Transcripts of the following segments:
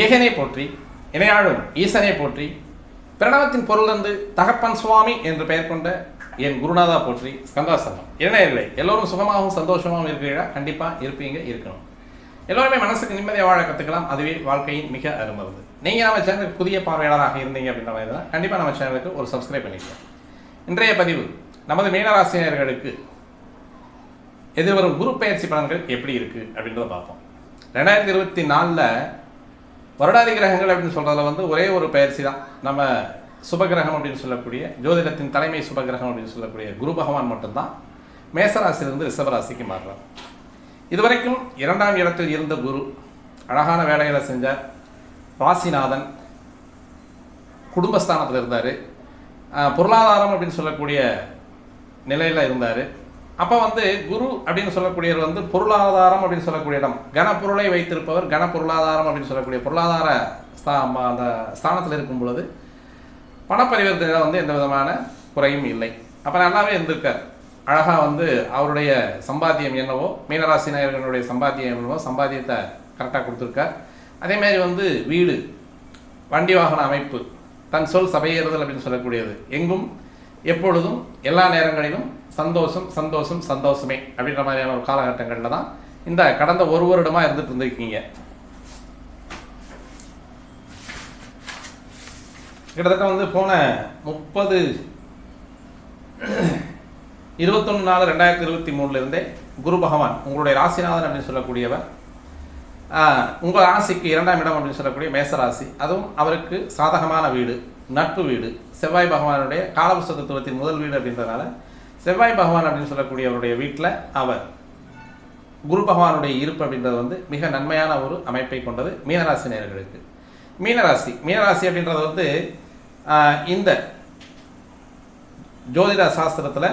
ஏகனை போற்றி இணையாளும் ஈசனை போற்றி பிரணவத்தின் பொருளிலிருந்து தகப்பன் சுவாமி என்று பெயர் கொண்ட என் குருநாதா போற்றி ஸ்கந்தாசனம். என்ன இல்லை, எல்லோரும் சுகமாகவும் சந்தோஷமாகவும் இருக்கிறீர்களா? கண்டிப்பாக இருப்பீங்க, இருக்கணும். எல்லோருமே மனசுக்கு நிம்மதியாக வாழ கற்றுக்கலாம். அதுவே வாழ்க்கையின் மிக அருமருந்து. நீங்கள் நம்ம சேனலுக்கு புதிய பார்வையாளராக இருந்தீங்க அப்படின்ற மாதிரி தான் கண்டிப்பாக நம்ம சேனலுக்கு ஒரு சப்ஸ்கிரைப் பண்ணிக்கலாம். இன்றைய பதிவு நமது மீனராசினியர்களுக்கு எதிர்வரும் குரு பயிற்சி பலன்கள் எப்படி இருக்குது அப்படின்றத பார்ப்போம். 2024 வருடாதி கிரகங்கள் அப்படின்னு சொல்கிறதுல ஒரே ஒரு பயிற்சி தான். நம்ம சுபகிரகம் அப்படின்னு சொல்லக்கூடிய ஜோதிடத்தின் தலைமை சுபகிரகம் அப்படின்னு சொல்லக்கூடிய குரு பகவான் மட்டும்தான் மேசராசிலிருந்து ரிஷபராசிக்கு மாறுறார். இதுவரைக்கும் 2ஆம் இடத்தில் இருந்த குரு அழகான வேலைகளை செஞ்சார். ராசிநாதன் குடும்பஸ்தானத்தில் இருந்தார். பொருளாதாரம் அப்படின்னு சொல்லக்கூடிய நிலையில் இருந்தார். அப்போ குரு அப்படின்னு சொல்லக்கூடியவர் பொருளாதாரம் அப்படின்னு சொல்லக்கூடிய இடம், கனப்பொருளை வைத்திருப்பவர், கனப்பொருளாதாரம் அப்படின்னு சொல்லக்கூடிய பொருளாதார அந்த ஸ்தானத்தில் இருக்கும் பொழுது பணப்பரிவர்த்தனை எந்த விதமான குறையும் இல்லை. அப்போ நல்லாவே இருந்திருக்கார். அழகாக அவருடைய சம்பாத்தியம் என்னவோ, மீனராசி நேயர்களுடைய சம்பாத்தியம் என்னவோ சம்பாத்தியத்தை கரெக்டாக கொடுத்துருக்கார். அதேமாதிரி வீடு, வண்டி வாகன அமைப்பு, தன் சொல் சபையேறுதல் அப்படின்னு சொல்லக்கூடியது, எங்கும் எப்பொழுதும் எல்லா நேரங்களிலும் சந்தோஷம் சந்தோஷம் சந்தோஷமே அப்படின்ற மாதிரியான ஒரு காலகட்டங்களில் தான் இந்த கடந்த ஒரு வருடமாக இருந்துட்டு இருந்திருக்கீங்க. கிட்டத்தட்ட போன 21/4/2023 குரு பகவான் உங்களுடைய ராசிநாதன் அப்படின்னு சொல்லக்கூடியவர் உங்கள் ராசிக்கு 2ஆம் இடம் அப்படின்னு சொல்லக்கூடிய மேசராசி, அதுவும் அவருக்கு சாதகமான வீடு, நட்பு வீடு, செவ்வாய் பகவானுடைய காலபுருஷ தத்துவத்தின் முதல் வீடு அப்படின்றதுனால செவ்வாய் பகவான் அப்படின்னு சொல்லக்கூடியவருடைய வீட்டில் அவர் குரு பகவானுடைய இருப்பு அப்படின்றது மிக நன்மையான ஒரு அமைப்பை கொண்டது மீனராசி நேயர்களுக்கு. மீனராசி அப்படின்றது இந்த ஜோதிட சாஸ்திரத்தில்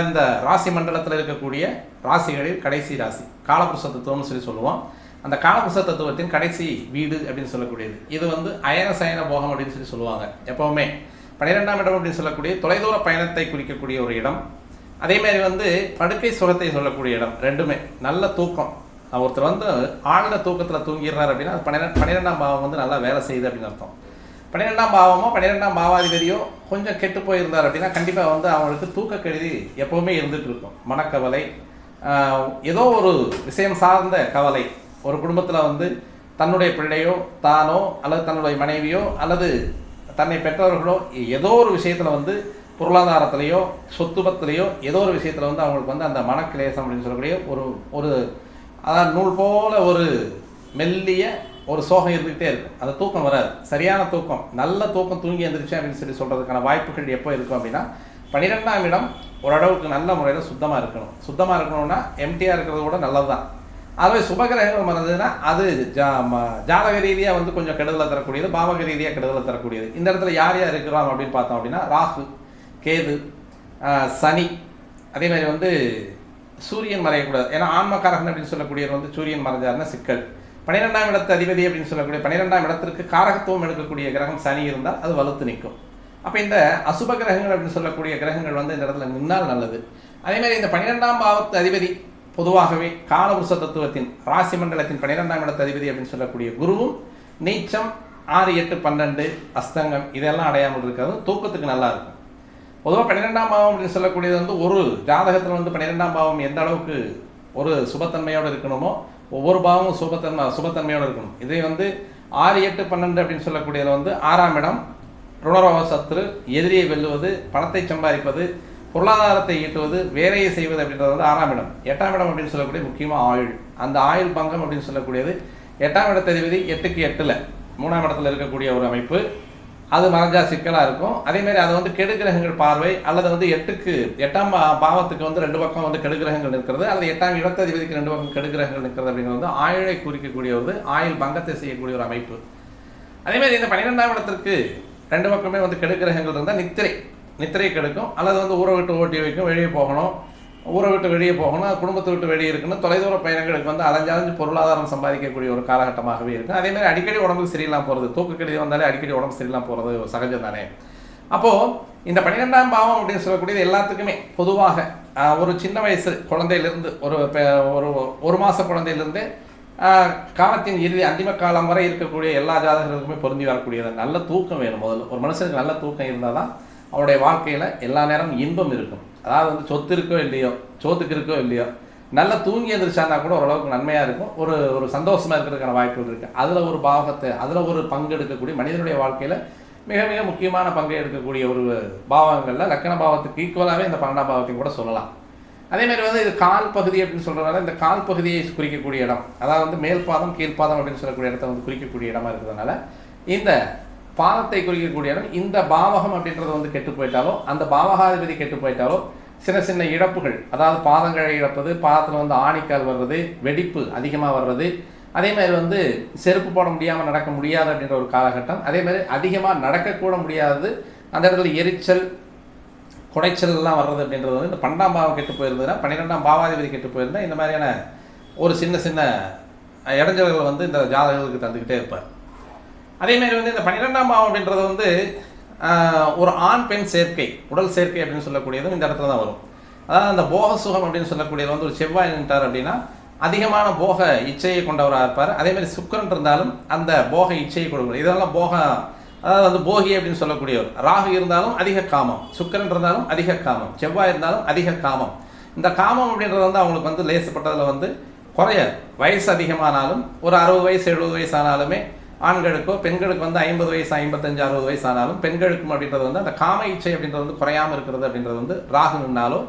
இந்த ராசி மண்டலத்தில் இருக்கக்கூடிய ராசிகளில் கடைசி ராசி காலபுருஷ தத்துவம்னு சொல்லுவோம். அந்த காலபுருஷ தத்துவத்தின் கடைசி வீடு அப்படின்னு சொல்லக்கூடியது இது அயன சயன போகம் அப்படின்னு சொல்லுவாங்க. எப்பவுமே 12ஆம் இடம் அப்படின்னு சொல்லக்கூடிய தொலைதூர பயணத்தை குறிக்கக்கூடிய ஒரு இடம். அதேமாதிரி படுக்கை சுகத்தை சொல்லக்கூடிய இடம். ரெண்டுமே நல்ல தூக்கம். ஒருத்தர் ஆழ்ந்த தூக்கத்தில் தூங்கிடுறாரு அப்படின்னா அது 12ஆம் பாவம் நல்லா வேலை செய்யுது அப்படின்னு அர்த்தம். 12ஆம் பாவமோ 12ஆம் பாவாதிபதியோ கொஞ்சம் கெட்டு போயிருந்தார் அப்படின்னா கண்டிப்பாக அவங்களுக்கு தூக்க கெடுதி எப்போவுமே இருந்துகிட்டு இருக்கும். மனக்கவலை, ஏதோ ஒரு விஷயம் சார்ந்த கவலை. ஒரு குடும்பத்தில் தன்னுடைய பிள்ளையோ தானோ அல்லது தன்னுடைய மனைவியோ அல்லது தன்னை பெற்றவர்களோ ஏதோ ஒரு விஷயத்தில் பொருளாதாரத்திலேயோ சொத்துபத்திலேயோ ஏதோ ஒரு விஷயத்தில் அவங்களுக்கு அந்த மனக்கிலேசம் அப்படின்னு சொல்லக்கூடிய ஒரு அதாவது நூல் போல ஒரு மெல்லிய ஒரு சோகம் இருந்துகிட்டே இருக்கும். அந்த தூக்கம் வராது. சரியான தூக்கம், நல்ல தூக்கம் தூங்கி எழுந்திரிச்சு அப்படின்னு சொல்கிறதுக்கான வாய்ப்புகள் எப்போ இருக்கும் அப்படின்னா 12ஆம் இடம் ஓரளவுக்கு நல்ல முறையில் சுத்தமாக இருக்கணும். சுத்தமாக இருக்கணும்னா எம்டியாக இருக்கிறது கூட நல்லது தான். அதுவே சுபகிரகங்கள் மறந்ததுன்னா அது ஜாதக ரீதியாக கொஞ்சம் கெடுதலை தரக்கூடியது, பாவக ரீதியாக கெடுதலை தரக்கூடியது. இந்த இடத்துல யார் யார் இருக்கிறோம் அப்படின்னு பார்த்தோம் அப்படின்னா ராகு, கேது, சனி, அதேமாதிரி சூரியன் மறையக்கூடாது. ஏன்னா ஆன்மக்காரகன் அப்படின்னு சொல்லக்கூடியவர் சூரியன் மறைஞ்சாருன்னா சிக்கல். 12ஆம் இடத்து அதிபதி அப்படின்னு சொல்லக்கூடிய 12ஆம் இடத்திற்கு காரகத்துவம் எடுக்கக்கூடிய கிரகம் சனி இருந்தால் அது வலுத்து நிற்கும். அப்போ இந்த அசுப கிரகங்கள் அப்படின்னு சொல்லக்கூடிய கிரகங்கள் இந்த இடத்துல நின்னால் நல்லது. அதேமாதிரி இந்த 12ஆம் பாவத்து அதிபதி பொதுவாகவே காலபுருஷ தத்துவத்தின் ராசி மண்டலத்தின் 12ஆம் இடத்து அதிபதி அப்படின்னு சொல்லக்கூடிய குருவும் நீச்சம் 6, 8, 12 அஸ்தங்கம் இதெல்லாம் அடையாமல் இருக்கிறது தூக்கத்துக்கு நல்லா இருக்கும். பொதுவாக 12ஆம் பாவம் அப்படின்னு சொல்லக்கூடியது ஒரு ஜாதகத்தில் 12ஆம் பாவம் எந்த அளவுக்கு ஒரு சுபத்தன்மையோடு இருக்கணுமோ ஒவ்வொரு பாவமும் சுபத்தன்மையோடு இருக்கணும். இதை 6, 8, 12 அப்படின்னு சொல்லக்கூடியதில் 6ஆம் இடம் ருணரோக சத்துரு, எதிரியை வெல்லுவது, பணத்தை சம்பாதிப்பது, பொருளாதாரத்தை ஈட்டுவது, வேலையை செய்வது அப்படின்றது 6ஆம் இடம். 8ஆம் இடம் அப்படின்னு சொல்லக்கூடிய முக்கியமாக ஆயுள். அந்த ஆயுள் பங்கம் அப்படின்னு சொல்லக்கூடியது 8ஆம் இடத்ததிபதி 8க்கு 8ல் 3ஆம் இடத்துல இருக்கக்கூடிய ஒரு அமைப்பு. அது மறைஞ்சா சிக்கலாக இருக்கும். அதேமாதிரி அதை கெடுகிரகங்கள் பார்வை அல்லது 8ஆம் பாவத்துக்கு 2 பக்கம் கெடுகிரகங்கள் நிற்கிறது, அல்லது 8ஆம் இடத்ததிபதிக்கு 2 பக்கம் கெடுகிரகங்கள் நிற்கிறது அப்படிங்கிறது ஆயுளை குறிக்கக்கூடிய ஆயுள் பங்கத்தை செய்யக்கூடிய ஒரு அமைப்பு. அதேமாதிரி இந்த 12ஆம் இடத்திற்கு 2 பக்கமே கெடுகிரகங்கள் இருந்தால் நித்திரை கெடுக்கும், அல்லது ஊரை விட்டு ஓட்டி வைக்கும், வெளியே போகணும், ஊரை விட்டு வெளியே போகணும், குடும்பத்தை விட்டு வெளியே இருக்கணும், தொலைதூர பயணங்களுக்கு அலைஞ்சு பொருளாதாரம் சம்பாதிக்கக்கூடிய ஒரு காலகட்டமாகவே இருக்கும். அதேமாதிரி அடிக்கடி உடம்புக்கு சரியில்லாமல் போகிறது, தூக்கக்கெடுதி வந்தாலே அடிக்கடி உடம்பு சரியில்லாமல் போகிறது சகஜம் தானே. அப்போது இந்த 12ஆம் பாவம் அப்படின்னு சொல்லக்கூடியது எல்லாத்துக்குமே பொதுவாக ஒரு சின்ன வயசு குழந்தையிலிருந்து ஒரு மாத குழந்தையிலிருந்து காலத்தின் இறுதி அந்திம காலம் வரை இருக்கக்கூடிய எல்லா ஜாதகர்களுக்குமே பொருந்தி வரக்கூடியது. நல்ல தூக்கம் வேணும். முதல்ல ஒரு மனுஷனுக்கு நல்ல தூக்கம் இருந்தால் தான் அவருடைய வாழ்க்கையில் எல்லா நேரமும் இன்பம் இருக்கும். அதாவது வந்து சொத்து இருக்கோ இல்லையோ, சோத்துக்கு இருக்கோ இல்லையோ, நல்லா தூங்கி எந்திரிச்சானா கூட ஓரளவுக்கு நன்மையாக இருக்கும். ஒரு சந்தோஷமாக இருக்கிறதுக்கான வாய்ப்புகள் இருக்குது. அதில் ஒரு பாவகத்தை, அதில் ஒரு பங்கு எடுக்கக்கூடிய மனிதனுடைய வாழ்க்கையில் மிக மிக முக்கியமான பங்கை எடுக்கக்கூடிய ஒரு பாவங்களில் லக்கண பாவத்துக்கு ஈக்குவலாகவே இந்த 12ஆம் பாவத்தையும் கூட சொல்லலாம். அதேமாதிரி வந்து இது கால் பகுதி அப்படின்னு சொல்கிறதுனால இந்த கால் பகுதியை குறிக்கக்கூடிய இடம், அதாவது வந்து மேல் பாதம் கீழ்ப்பாதம் அப்படின்னு சொல்லக்கூடிய இடத்த வந்து குறிக்கக்கூடிய இடமா இருக்கிறதுனால இந்த பாதத்தை குறிக்கக்கூடிய இடம், இந்த பாவகம் அப்படின்றது வந்து கெட்டு போயிட்டாலோ, அந்த பாவகாதிபதி கெட்டு போயிட்டாலோ சின்ன சின்ன இழப்புகள், அதாவது பாதங்களை இழப்பது, பாதத்தில் வந்து ஆணிக்கால் வர்றது, வெடிப்பு அதிகமாக வர்றது, அதே மாதிரி வந்து செருப்பு போட முடியாமல் நடக்க முடியாது அப்படின்ற ஒரு காலகட்டம், அதே மாதிரி அதிகமாக நடக்கக்கூட முடியாதது, அந்த இடத்துல எரிச்சல் குடைச்சல்லாம் வர்றது அப்படின்றது வந்து இந்த 12ஆம் பாவம் கெட்டு போயிருந்ததுன்னா, 12ஆம் பாவாதிபதி கெட்டு போயிருந்தா இந்த மாதிரியான ஒரு சின்ன சின்ன இடைஞ்சல்கள் வந்து இந்த ஜாதகங்களுக்கு தந்துக்கிட்டே இருப்பார். அதேமாதிரி வந்து இந்த 12ஆம் பாவம் அப்படின்றது வந்து ஒரு ஆண் பெண் சேர்க்கை, உடல் சேர்க்கை அப்படின்னு சொல்லக்கூடியதும் இந்த இடத்துல தான் வரும். அதாவது அந்த போக சுகம் அப்படின்னு சொல்லக்கூடியது வந்து ஒரு செவ்வாய் நின்றார் அப்படின்னா அதிகமான போக இச்சையை கொண்டவராக இருப்பார். அதேமாதிரி சுக்கிரன் இருந்தாலும் அந்த போக இச்சையை கொடுக்கணும். இதெல்லாம் போக, அதாவது வந்து போகி அப்படின்னு சொல்லக்கூடியவர். ராகு இருந்தாலும் அதிக காமம், சுக்கிரன் இருந்தாலும் அதிக காமம், செவ்வாய் இருந்தாலும் அதிக காமம். இந்த காமம் அப்படின்றது வந்து அவங்களுக்கு வந்து லேசப்பட்டதில் வந்து குறைய, வயசு அதிகமானாலும் ஒரு 60 வயசு 70 வயசு ஆனாலுமே ஆண்களுக்கோ, பெண்களுக்கு வந்து 50 வயசு 55 60 வயசு ஆனாலும் பெண்களுக்கும் அப்படின்றது வந்து அந்த காம இச்சை அப்படின்றது வந்து குறையாமல் இருக்கிறது அப்படின்றது வந்து ராகு நின்னாலோ,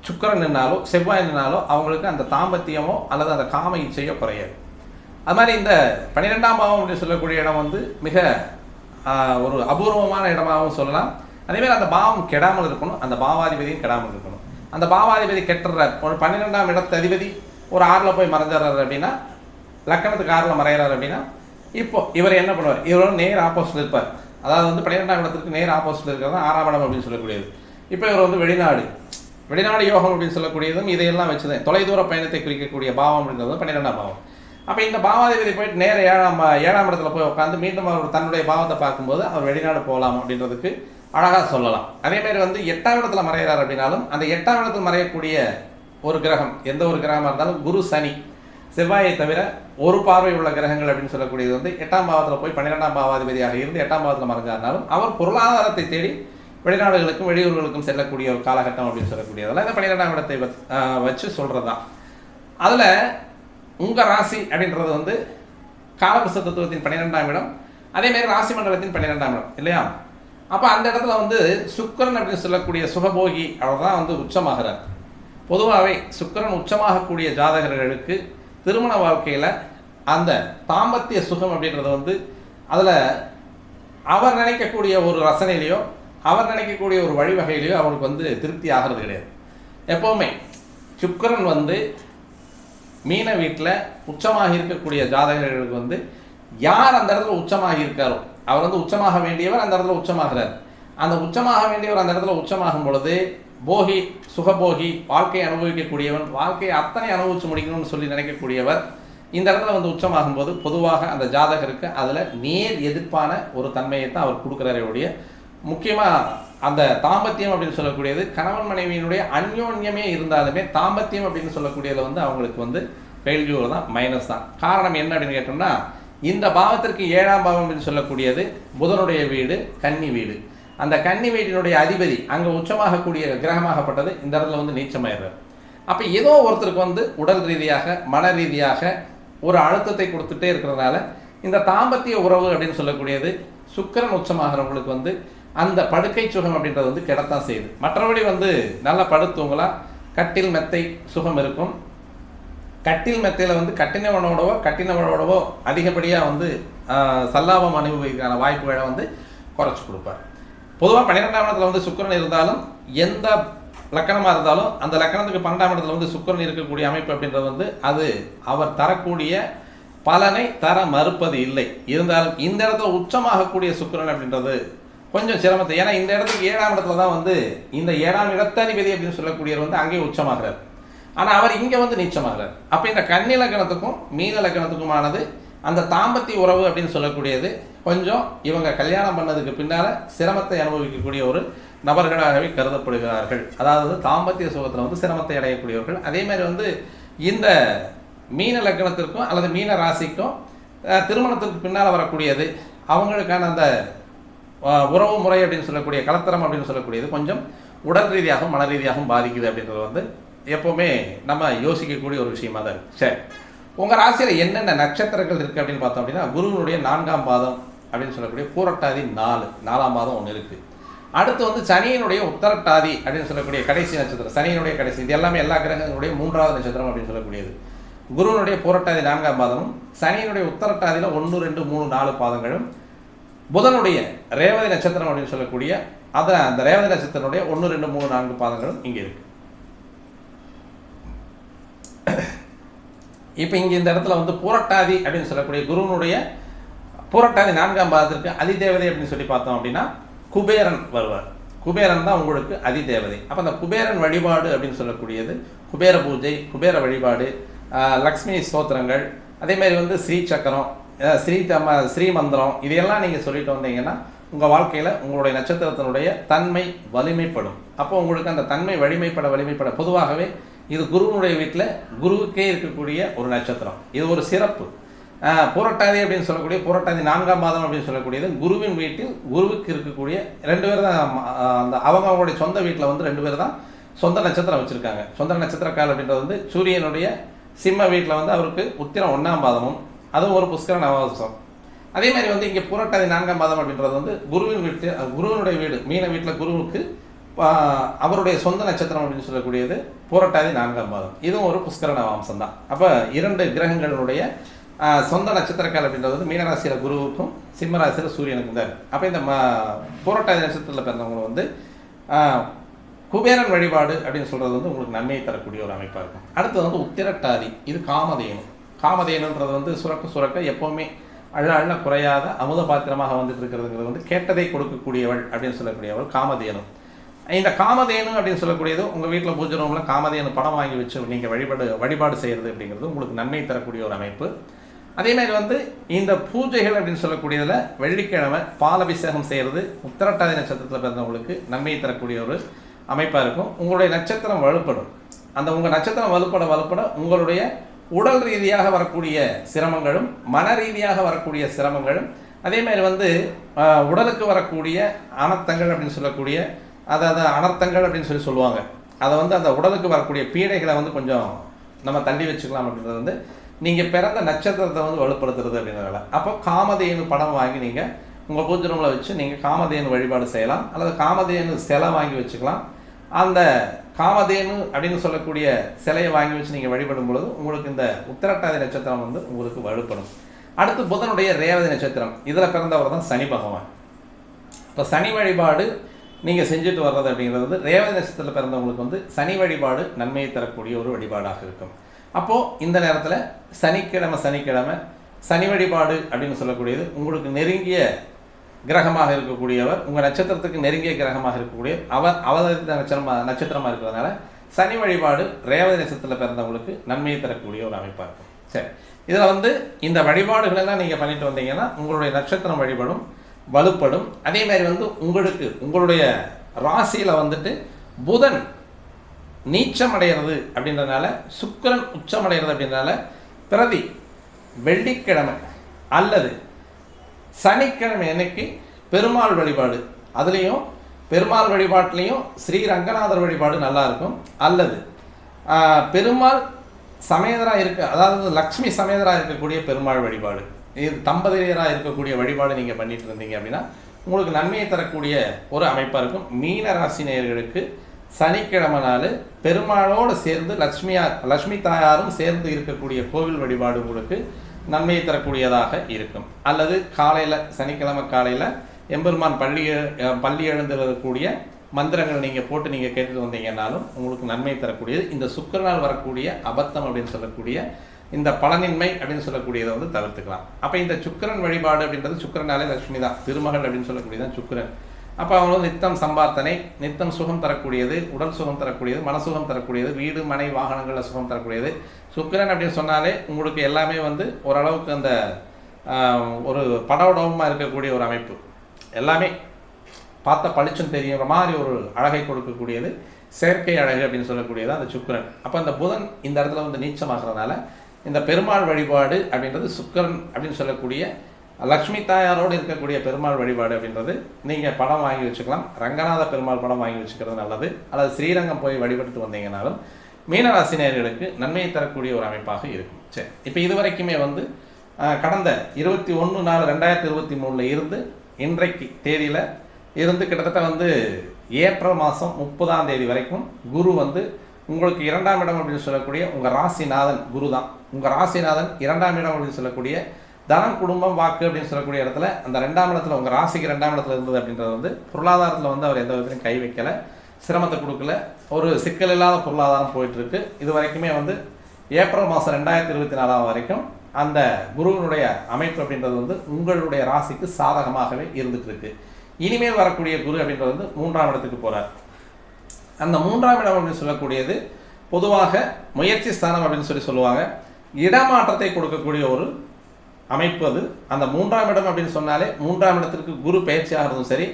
சுக்கிரன் நின்னாலோ, செவ்வாய் நின்னாலோ அவங்களுக்கு அந்த தாம்பத்தியமோ அல்லது அந்த காம இச்சையோ குறையாது. அது மாதிரி இந்த 12ஆம் பாவம் அப்படின்னு சொல்லக்கூடிய இடம் வந்து மிக ஒரு அபூர்வமான இடமாகவும் சொல்லலாம். அதேமாதிரி அந்த பாவம் கெடாமல் இருக்கணும், அந்த பாவாதிபதியும் கெடாமல் இருக்கணும். அந்த பாவாதிபதி கெட்டுறார், ஒரு 12ஆம் இடத்து அதிபதி ஒரு 6ல் போய் மறைஞ்சிடறாரு அப்படின்னா, லக்கணத்துக்கு 6ல் மறைகிறார் அப்படின்னா, இப்போ இவர் என்ன பண்ணுவார், இவரோட நேர் ஆப்போசிட் இருப்பார். அதாவது வந்து 12ஆம் இடத்துக்கு நேர் ஆப்போசிட் இருக்கிறது 6ஆம் இடம் அப்படின்னு சொல்லக்கூடியது. இப்போ இவர் வந்து வெளிநாடு யோகம் அப்படின்னு சொல்லக்கூடியதும் இதையெல்லாம் வச்சுதான் தொலைதூர பயணத்தை குறிக்கக்கூடிய பாவம் அப்படின்றது 12ஆம் பாவம். அப்போ இந்த பாவாதிபதி போயிட்டு நேர 7ஆம் இடத்துல போய் உட்காந்து மீண்டும் அவர் தன்னுடைய பாவத்தை பார்க்கும்போது அவர் வெளிநாடு போகலாம் அப்படின்றதுக்கு அழகாக சொல்லலாம். அதேமாதிரி வந்து 8ஆம் இடத்துல மறைகிறார் அப்படின்னாலும் அந்த 8ஆம் இடத்துல மறையக்கூடிய ஒரு கிரகம், எந்த ஒரு கிரகமாக இருந்தாலும் குரு சனி செவ்வாயை தவிர ஒரு பார்வை உள்ள கிரகங்கள் அப்படின்னு சொல்லக்கூடியது வந்து 8ஆம் பாவத்தில் போய் 12ஆம் பாவாதிபதியாக இருந்து 8ஆம் பாவத்தில் மறைஞ்சாருனாலும் அவர் பொருளாதாரத்தை தேடி வெளிநாடுகளுக்கும் வெளியூர்களுக்கும் செல்லக்கூடிய ஒரு காலகட்டம் அப்படின்னு சொல்லக்கூடியதெல்லாம் இந்த 12ஆம் இடத்தை வச்சு சொல்கிறது தான். அதில் உங்கள் ராசி அப்படின்றது வந்து காலபுருஷ தத்துவத்தின் 12ஆம் இடம், அதேமாரி ராசி மண்டலத்தின் 12ஆம் இடம் இல்லையா? அப்போ அந்த இடத்துல வந்து சுக்கிரன் அப்படின்னு சொல்லக்கூடிய சுகபோகி அவர் தான் வந்து உச்சமாகிறார். பொதுவாகவே சுக்கிரன் உச்சமாகக்கூடிய ஜாதகர்களுக்கு திருமண வாழ்க்கையில் அந்த தாம்பத்திய சுகம் அப்படின்றது வந்து அதில் அவர் நினைக்கக்கூடிய ஒரு ரசனையிலையோ அவர் நினைக்கக்கூடிய ஒரு வழிவகையிலையோ அவருக்கு வந்து திருப்தி ஆகிறது கிடையாது. எப்போவுமே சுக்கிரன் வந்து மீன வீட்டில் உச்சமாக இருக்கக்கூடிய ஜாதகர்களுக்கு வந்து யார் அந்த இடத்துல உச்சமாக இருக்காரோ அவர் வந்து உச்சமாக வேண்டியவர் அந்த இடத்துல உச்சமாகிறார். அந்த உச்சமாக வேண்டியவர் அந்த இடத்துல உச்சமாகும் பொழுது போகி, சுகபோகி, வாழ்க்கையை அனுபவிக்கக்கூடியவன், வாழ்க்கையை அத்தனை அனுபவிச்சு முடிக்கணும்னு சொல்லி நினைக்கக்கூடியவர் இந்த இடத்துல வந்து உச்சமாகும் போது பொதுவாக அந்த ஜாதகருக்கு அதில் நேர் எதிர்ப்பான ஒரு தன்மையை தான் அவர் கொடுக்குறாரே ஒழிய, முக்கியமாக அந்த தாம்பத்தியம் அப்படின்னு சொல்லக்கூடியது கணவன் மனைவியினுடைய அந்யோன்யமே இருந்தாலுமே தாம்பத்தியம் அப்படின்னு சொல்லக்கூடியதில் வந்து அவங்களுக்கு வந்து ஃபெயில்யூர் தான், மைனஸ் தான். காரணம் என்ன அப்படின்னு கேட்டோம்னா, இந்த பாவத்திற்கு 7ஆம் பாவம் அப்படின்னு சொல்லக்கூடியது புதனுடைய வீடு, கன்னி வீடு. அந்த கன்னி வீட்டினுடைய அதிபதி அங்கே உச்சமாகக்கூடிய கிரகமாகப்பட்டது இந்த இடத்துல வந்து நீச்சமாயிடுறார். அப்போ ஏதோ ஒருத்தருக்கு வந்து உடல் ரீதியாக மன ரீதியாக ஒரு அழுத்தத்தை கொடுத்துட்டே இருக்கிறதுனால இந்த தாம்பத்திய உறவு அப்படின்னு சொல்லக்கூடியது சுக்கிரன் உச்சமாகிறவங்களுக்கு வந்து அந்த படுக்கை சுகம் அப்படின்றது வந்து கிடத்தான் செய்யுது. மற்றபடி வந்து நல்லா படுத்துவங்களா கட்டில் மெத்தை சுகம் இருக்கும். கட்டில் மெத்தையில் வந்து கட்டினவனோடவோ அதிகப்படியாக வந்து சல்லாபம் அனுபவிக்கான வாய்ப்புகளை வந்து குறைச்சி கொடுப்பார். பொதுவாக 12ஆம் இடத்துல வந்து சுக்கிரன் இருந்தாலும் எந்த லக்கணமாக இருந்தாலும் அந்த லக்கணத்துக்கு 12ஆம் இடத்துல வந்து சுக்கிரன் இருக்கக்கூடிய அமைப்பு அப்படின்றது வந்து அது அவர் தரக்கூடிய பலனை தர மறுப்பது இல்லை. இருந்தாலும் இந்த இடத்துல உச்சமாகக்கூடிய சுக்கிரன் அப்படின்றது கொஞ்சம் சிரமத்தை, ஏன்னா இந்த இடத்துக்கு 7ஆம் இடத்துல தான் வந்து இந்த 7ஆம் இடத்ததிபதி அப்படின்னு சொல்லக்கூடியவர் வந்து அங்கேயே உச்சமாகிறார். ஆனால் அவர் இங்கே வந்து நீச்சமாகிறார். அப்போ இந்த கன்னி லக்கணத்துக்கும் மீன லக்கணத்துக்குமானது அந்த தாம்பத்திய உறவு அப்படின்னு சொல்லக்கூடியது கொஞ்சம் இவங்க கல்யாணம் பண்ணதுக்கு பின்னால் சிரமத்தை அனுபவிக்கக்கூடிய ஒரு நபர்களாகவே கருதப்படுகிறார்கள். அதாவது தாம்பத்திய சுகத்தில் வந்து சிரமத்தை அடையக்கூடியவர்கள். அதே மாதிரி வந்து இந்த மீன லக்னத்திற்கும் அல்லது மீன ராசிக்கும் திருமணத்திற்கு பின்னால் வரக்கூடியது, அவங்களுக்கான அந்த உறவு முறை அப்படின்னு சொல்லக்கூடிய கலத்தரம் அப்படின்னு சொல்லக்கூடியது கொஞ்சம் உடல் ரீதியாகவும் மன ரீதியாகவும் பாதிக்குது அப்படின்றது வந்து எப்போவுமே நம்ம யோசிக்கக்கூடிய ஒரு விஷயமா தான் இருக்குது. சரி, உங்கள் ராசியில் என்னென்ன நட்சத்திரங்கள் இருக்குது அப்படின்னு பார்த்தோம் அப்படின்னா, குருவினுடைய 4ஆம் பாதம் அப்படின்னு சொல்லக்கூடிய பூரட்டாதி 4ஆம் பாதம் ஒன்று இருக்குது. அடுத்து வந்து சனியினுடைய உத்தரட்டாதி அப்படின்னு சொல்லக்கூடிய கடைசி நட்சத்திரம், சனியினுடைய கடைசி, இது எல்லாமே எல்லா கிரகங்களுடைய 3வது நட்சத்திரம் அப்படின்னு சொல்லக்கூடியது. குருவினுடைய பூரட்டாதி 4ஆம் பாதமும், சனியினுடைய உத்தரட்டாதியில் 1, 2, 3, 4 பாதங்களும், புதனுடைய ரேவதி நட்சத்திரம் அப்படின்னு சொல்லக்கூடிய அந்த ரேவதி நட்சத்திரனுடைய 1, 2, 3, 4 பாதங்களும் இங்கே இருக்கு. இப்போ இங்கே இந்த இடத்துல வந்து பூரட்டாதி அப்படின்னு சொல்லக்கூடிய குருவனுடைய பூரட்டாதி 4ஆம் பாதத்திற்கு அதிதேவதை அப்படின்னு சொல்லி பார்த்தோம் அப்படின்னா குபேரன் வருவார். குபேரன் தான் உங்களுக்கு அதிதேவதை. அப்போ அந்த குபேரன் வழிபாடு அப்படின்னு சொல்லக்கூடியது குபேர பூஜை, குபேர வழிபாடு, லக்ஷ்மி ஸ்தோத்திரங்கள், அதேமாதிரி வந்து ஸ்ரீ சக்கரம், ஸ்ரீமந்திரம், இதையெல்லாம் நீங்கள் சொல்லிட்டு வந்தீங்கன்னா உங்கள் வாழ்க்கையில் உங்களுடைய நட்சத்திரத்தினுடைய தன்மை வலிமைப்படும். அப்போ உங்களுக்கு அந்த தன்மை வலிமைப்பட பொதுவாகவே இது குருவனுடைய வீட்டில் குருவுக்கே இருக்கக்கூடிய ஒரு நட்சத்திரம். இது ஒரு சிறப்பு. பூரட்டாதி அப்படின்னு சொல்லக்கூடிய பூரட்டாதி 4ஆம் பாதம் அப்படின்னு சொல்லக்கூடியது குருவின் வீட்டில் குருவுக்கு இருக்கக்கூடிய 2 பேர் தான். அந்த அவங்களுடைய சொந்த வீட்டில் வந்து 2 பேர் தான் சொந்த நட்சத்திரம் வச்சுருக்காங்க. சொந்த நட்சத்திரக்கால் அப்படின்றது வந்து சூரியனுடைய சிம்ம வீட்டில் வந்து அவருக்கு உத்திரம் 1ஆம் பாதமும், அதுவும் ஒரு புஷ்கர நவவசம். அதே மாதிரி வந்து இங்கே பூரட்டாதி 4ஆம் பாதம் அப்படின்றது வந்து குருவினுடைய வீடு மீன வீட்டில் குருவுக்கு அவருடைய சொந்த நட்சத்திரம் அப்படின்னு சொல்லக்கூடியது பூரட்டாதி 4ஆம் பாதம். இதுவும் ஒரு புஷ்கர நவவம்சம் தான். அப்போ 2 கிரகங்களுடைய சொந்த நட்சத்திரக்கால் அப்படின்றது வந்து மீனராசியில் குருவுக்கும் சிம்மராசியில் சூரியனுக்கும் தான் இருக்குது. அப்போ இந்த பூரட்டாதி நட்சத்திரத்தில் பிறந்தவங்க வந்து குபேரன் வழிபாடு அப்படின்னு சொல்கிறது வந்து உங்களுக்கு நன்மையை தரக்கூடிய ஒரு அமைப்பாக இருக்கும். அடுத்தது வந்து உத்திரட்டாதி, இது காமதேனு. காமதேனுன்றது வந்து சுரக்க எப்போவுமே அள்ள குறையாத அமுத பாத்திரமாக வந்துட்டு இருக்கிறதுங்கிறது வந்து கேட்டதை கொடுக்கக்கூடியவள் அப்படின்னு சொல்லக்கூடியவள் காமதேனு. இந்த காமதேனு அப்படின்னு சொல்லக்கூடியது உங்கள் வீட்டில் பூஜை ரூமில் காமதேனு படம் வாங்கி வச்சு நீங்கள் வழிபாடு செய்கிறது அப்படிங்கிறது உங்களுக்கு நன்மை தரக்கூடிய ஒரு அமைப்பு. அதேமாதிரி வந்து இந்த பூஜைகள் அப்படின்னு சொல்லக்கூடியதில் வெள்ளிக்கிழமை பாலபிஷேகம் செய்கிறது உத்திரட்டாதி நட்சத்திரத்தில் பிறந்தவங்களுக்கு நன்மையை தரக்கூடிய ஒரு அமைப்பாக இருக்கும். உங்களுடைய நட்சத்திரம் வலுப்படும். அந்த உங்கள் நட்சத்திரம் வலுப்பட உங்களுடைய உடல் ரீதியாக வரக்கூடிய சிரமங்களும் மன ரீதியாக வரக்கூடிய சிரமங்களும், அதேமாதிரி வந்து உடலுக்கு வரக்கூடிய அனர்த்தங்கள் அப்படின்னு சொல்லக்கூடிய அதாவது அனர்த்தங்கள் அப்படின்னு சொல்லுவாங்க. அதை வந்து அந்த உடலுக்கு வரக்கூடிய பீடைகளை வந்து கொஞ்சம் நம்ம தள்ளி வச்சுக்கலாம் அப்படின்றது வந்து நீங்கள் பிறந்த நட்சத்திரத்தை வந்து வலுப்படுத்துறது அப்படின்றதால. அப்போ காமதேனு படம் வாங்கி நீங்கள் உங்கள் பூஜை ரூமில் வச்சு நீங்கள் காமதேனு வழிபாடு செய்யலாம், அல்லது காமதேனு சிலை வாங்கி வச்சுக்கலாம். அந்த காமதேனு அப்படின்னு சொல்லக்கூடிய சிலையை வாங்கி வச்சு நீங்கள் வழிபடும் பொழுது உங்களுக்கு இந்த உத்திரட்டாதி நட்சத்திரம் வந்து உங்களுக்கு வலுப்படும். அடுத்து புதனுடைய ரேவதி நட்சத்திரம், இதில் பிறந்தவர் தான் சனி பகவான். இப்போ சனி வழிபாடு நீங்கள் செஞ்சுட்டு வர்றது அப்படிங்கிறது வந்து ரேவதி நட்சத்திரத்தில் பிறந்தவங்களுக்கு வந்து சனி வழிபாடு நன்மையை தரக்கூடிய ஒரு வழிபாடாக இருக்கும். அப்போது இந்த நேரத்தில் சனிக்கிழமை சனி வழிபாடு அப்படின்னு சொல்லக்கூடியது உங்களுக்கு நெருங்கிய கிரகமாக இருக்கக்கூடியவர், உங்கள் நட்சத்திரத்துக்கு நெருங்கிய கிரகமாக இருக்கக்கூடிய அவதரித்த நட்சத்திரமாக இருக்கிறதுனால சனி வழிபாடு ரேவதி நட்சத்திரத்தில் பிறந்தவங்களுக்கு நன்மையை தரக்கூடிய ஒரு அமைப்பாக இருக்கும். சரி, இதில் வந்து இந்த வழிபாடுகளெல்லாம் நீங்கள் பண்ணிட்டு வந்தீங்கன்னா உங்களுடைய நட்சத்திரம் வழிபடும், வலுப்படும். அதே மாதிரி வந்து உங்களுடைய ராசியில் வந்துட்டு புதன் நீச்சம் அடைகிறது அப்படின்றதுனால, சுக்கிரன் உச்சம் அடைகிறது அப்படின்றதுனால பிரதி வெள்ளிக்கிழமை அல்லது சனிக்கிழமை அன்னைக்கு பெருமாள் வழிபாடு, அதுலேயும் பெருமாள் வழிபாட்டிலையும் ஸ்ரீரங்கநாதர் வழிபாடு நல்லா இருக்கும். அல்லது பெருமாள் சமேதராக அதாவது லக்ஷ்மி சமேதராக இருக்கக்கூடிய பெருமாள் வழிபாடு, இது தம்பதியராக இருக்கக்கூடிய வழிபாடு நீங்கள் பண்ணிட்டு இருந்தீங்க அப்படின்னா உங்களுக்கு நன்மையை தரக்கூடிய ஒரு அமைப்பாக இருக்கும். மீன ராசி நேயர்களுக்கு சனிக்கிழமை நாள் பெருமாளோடு சேர்ந்து லக்ஷ்மி தாயாரும் சேர்ந்து இருக்கக்கூடிய கோவில் வழிபாடு உங்களுக்கு நன்மையை தரக்கூடியதாக இருக்கும். அல்லது காலையில் சனிக்கிழமை காலையில் எம்பெருமான் பள்ளி எழுந்திருக்கக்கூடிய மந்திரங்கள் நீங்கள் போட்டு நீங்கள் கேட்டுட்டு வந்தீங்கன்னாலும் உங்களுக்கு நன்மை தரக்கூடியது. இந்த சுக்கிரனால் வரக்கூடிய அபத்தம் அப்படின்னு சொல்லக்கூடிய இந்த பலனின்மை அப்படின்னு சொல்லக்கூடியதை வந்து தவிர்த்துக்கலாம். அப்போ இந்த சுக்கிரன் வழிபாடு அப்படின்றது சுக்கிரனாலே லட்சுமி தான், திருமகள் அப்படின்னு சொல்லக்கூடியதான் சுக்கிரன். அப்போ அவங்க வந்து நித்தம் சம்பார்த்தனை, நித்தம் சுகம் தரக்கூடியது, உடல் சுகம் தரக்கூடியது, மனசுகம் தரக்கூடியது, வீடு மனை வாகனங்களில் சுகம் தரக்கூடியது. சுக்கிரன் அப்படின்னு சொன்னாலே உங்களுக்கு எல்லாமே வந்து ஓரளவுக்கு அந்த ஒரு படவடமாக இருக்கக்கூடிய ஒரு அமைப்பு, எல்லாமே பார்த்தா பளிச்சுன்னு தெரியுற மாதிரி ஒரு அழகை கொடுக்கக்கூடியது செயற்கை அழகு அப்படின்னு சொல்லக்கூடியது அந்த சுக்கிரன். அப்போ அந்த புதன் இந்த இடத்துல வந்து நீச்சமாகிறதுனால இந்த பெருமாள் வழிபாடு அப்படின்றது சுக்கிரன் அப்படின்னு சொல்லக்கூடிய லக்ஷ்மி தாயாரோடு இருக்கக்கூடிய பெருமாள் வழிபாடு அப்படின்றது நீங்கள் படம் வாங்கி வச்சுக்கலாம். ரங்கநாத பெருமாள் படம் வாங்கி வச்சுக்கிறது நல்லது. அல்லது ஸ்ரீரங்கம் போய் வழிபட்டு வந்தீங்கன்னாலும் மீனராசினியர்களுக்கு நன்மையை தரக்கூடிய ஒரு அமைப்பாக இருக்கும். சரி, இப்போ இது வரைக்குமே வந்து கடந்த 21/4/2023 இருந்து இன்றைக்கு தேதியில் இருந்து கிட்டத்தட்ட வந்து ஏப்ரல் மாதம் 30ஆம் தேதி வரைக்கும் குரு வந்து உங்களுக்கு 2ஆம் இடம் அப்படின்னு சொல்லக்கூடிய உங்கள் ராசிநாதன் குரு தான். உங்கள் ராசிநாதன் 2ஆம் இடம் அப்படின்னு சொல்லக்கூடிய தனம் குடும்பம் வாக்கு அப்படின்னு சொல்லக்கூடிய இடத்துல அந்த 2ஆம் இடத்துல உங்கள் ராசிக்கு 2ஆம் இடத்துல இருந்தது அப்படின்றது வந்து பொருளாதாரத்தில் வந்து அவர் எந்த விதத்திலையும் கை வைக்கலை, சிரமத்தை கொடுக்கல, ஒரு சிக்கல் இல்லாத பொருளாதாரம் போயிட்டுருக்கு. இது வரைக்குமே வந்து ஏப்ரல் மாதம் 2024 வரைக்கும் அந்த குருவினுடைய அமைப்பு அப்படின்றது வந்து உங்களுடைய ராசிக்கு சாதகமாகவே இருந்துட்டு இருக்கு. இனிமேல் வரக்கூடிய குரு அப்படின்றது வந்து 3ஆம் இடத்துக்கு போகிறார். அந்த 3ஆம் இடம் அப்படின்னு சொல்லக்கூடியது பொதுவாக முயற்சி ஸ்தானம் அப்படின்னு சொல்லுவாங்க. இடமாற்றத்தை கொடுக்கக்கூடிய ஒரு அமைப்பு அது. அந்த 3ஆம் இடம் அப்படின்னு சொன்னாலே 3ஆம் இடத்திற்கு குரு பயிற்சி ஆகிறதும் சரி,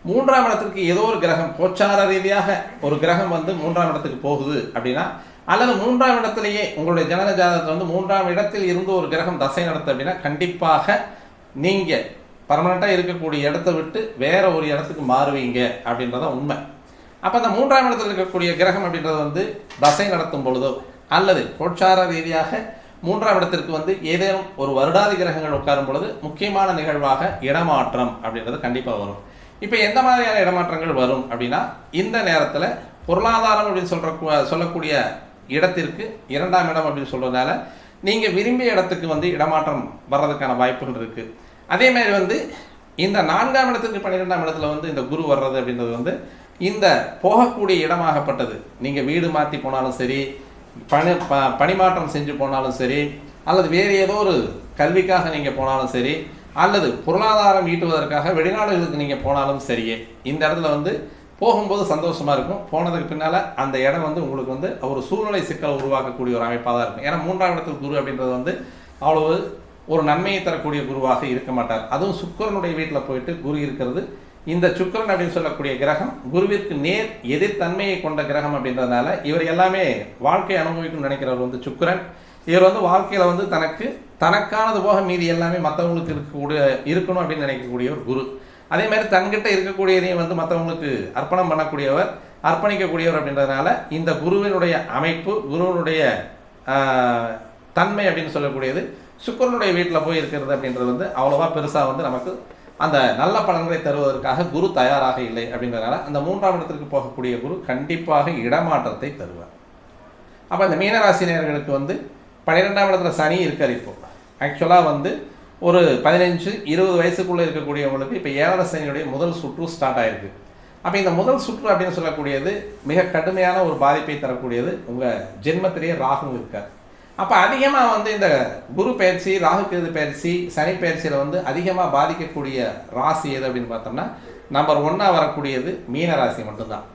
3ஆம் இடத்திற்கு ஏதோ ஒரு கிரகம் கோச்சார ரீதியாக ஒரு கிரகம் வந்து 3ஆம் இடத்துக்கு போகுது அப்படின்னா, அல்லது 3ஆம் இடத்திலேயே உங்களுடைய ஜனன ஜாதகத்தில் வந்து 3ஆம் இடத்தில் இருந்து ஒரு கிரகம் தசை நடத்து அப்படின்னா கண்டிப்பாக நீங்கள் பர்மனெண்ட்டாக இருக்கக்கூடிய இடத்த விட்டு வேற ஒரு இடத்துக்கு மாறுவீங்க அப்படின்றத உண்மை. அப்போ அந்த 3ஆம் இடத்தில் இருக்கக்கூடிய கிரகம் அப்படின்றது வந்து தசை நடத்தும் பொழுதோ அல்லது கோச்சார ரீதியாக 3ஆம் இடத்திற்கு வந்து ஏதேனும் ஒரு வருடாதி கிரகங்கள் உட்காரும் பொழுது முக்கியமான நிகழ்வாக இடமாற்றம் அப்படின்றது கண்டிப்பாக வரும். இப்போ எந்த மாதிரியான இடமாற்றங்கள் வரும் அப்படின்னா, இந்த நேரத்தில் பொருளாதாரம் அப்படின்னு சொல்லக்கூடிய இடத்திற்கு 2ஆம் இடம் அப்படின்னு சொல்றதுனால நீங்கள் விரும்பிய இடத்துக்கு வந்து இடமாற்றம் வர்றதுக்கான வாய்ப்புகள் இருக்குது. அதே மாதிரி வந்து இந்த 4ஆம் இடத்துக்கு 12ஆம் இடத்துல வந்து இந்த குரு வர்றது அப்படின்றது வந்து இந்த போகக்கூடிய இடமாகப்பட்டது. நீங்கள் வீடு மாற்றி போனாலும் சரி, பணிமாற்றம் செஞ்சு போனாலும் சரி, அல்லது வேறு ஏதோ ஒரு கல்விக்காக நீங்கள் போனாலும் சரி, அல்லது பொருளாதாரம் ஈட்டுவதற்காக வெளிநாடுகளுக்கு நீங்கள் போனாலும் சரியே, இந்த இடத்துல வந்து போகும்போது சந்தோஷமாக இருக்கும். போனதுக்கு பின்னால் அந்த இடம் வந்து உங்களுக்கு வந்து ஒரு சூழ்நிலை சிக்கலை உருவாக்கக்கூடிய ஒரு அமைப்பாக தான் இருக்கும். ஏன்னா 3ஆம் இடத்துக்கு குரு அப்படின்றது வந்து அவ்வளவு ஒரு நன்மையை தரக்கூடிய குருவாக இருக்க மாட்டார். அதுவும் சுக்கிரனுடைய வீட்டில் போயிட்டு குரு இருக்கிறது. இந்த சுக்கிரன் அப்படின்னு சொல்லக்கூடிய கிரகம் குருவிற்கு நேர் எதிர்த்தன்மையை கொண்ட கிரகம் அப்படின்றதுனால இவர் எல்லாமே வாழ்க்கை அனுபவிக்கணும்னு நினைக்கிறவர் வந்து சுக்கிரன். இவர் வந்து வாழ்க்கையில் வந்து தனக்கானது போக மீதி எல்லாமே மற்றவங்களுக்கு இருக்கணும் அப்படின்னு நினைக்கக்கூடிய ஒரு குரு. அதே மாதிரி தன்கிட்ட இருக்கக்கூடியதையும் வந்து மற்றவங்களுக்கு அர்ப்பணம் பண்ணக்கூடியவர், அர்ப்பணிக்கக்கூடியவர் அப்படின்றதுனால இந்த குருவினுடைய அமைப்பு, குருவினுடைய தன்மை அப்படின்னு சொல்லக்கூடியது சுக்கிரனுடைய வீட்டில் போய் இருக்கிறது அப்படின்றது வந்து அவ்வளோவா பெருசாக வந்து நமக்கு அந்த நல்ல பலன்களை தருவதற்காக குரு தயாராக இல்லை அப்படின்றதுனால அந்த 3ஆம் இடத்திற்கு போகக்கூடிய குரு கண்டிப்பாக இடமாற்றத்தை தருவார். அப்போ இந்த மீனராசினியர்களுக்கு வந்து 12ஆம் இடத்துல சனி இருக்கார். இப்போ ஆக்சுவலாக வந்து ஒரு 15-20 வயசுக்குள்ளே இருக்கக்கூடியவங்களுக்கு இப்போ 7 சனியுடைய முதல் சுற்று ஸ்டார்ட் ஆகிருக்கு. அப்போ இந்த முதல் சுற்று அப்படின்னு சொல்லக்கூடியது மிக கடுமையான ஒரு பாதிப்பை தரக்கூடியது. உங்கள் ஜென்மத்திலேயே ராகு இருக்கார். அப்போ அதிகமாக வந்து இந்த குரு பயிற்சி, ராகு கேது பயிற்சி, சனி பயிற்சியில் வந்து அதிகமாக பாதிக்கக்கூடிய ராசி எது அப்படின்னு பார்த்தோம்னா நம்பர் 1 வரக்கூடியது மீனராசி மட்டும்தான்.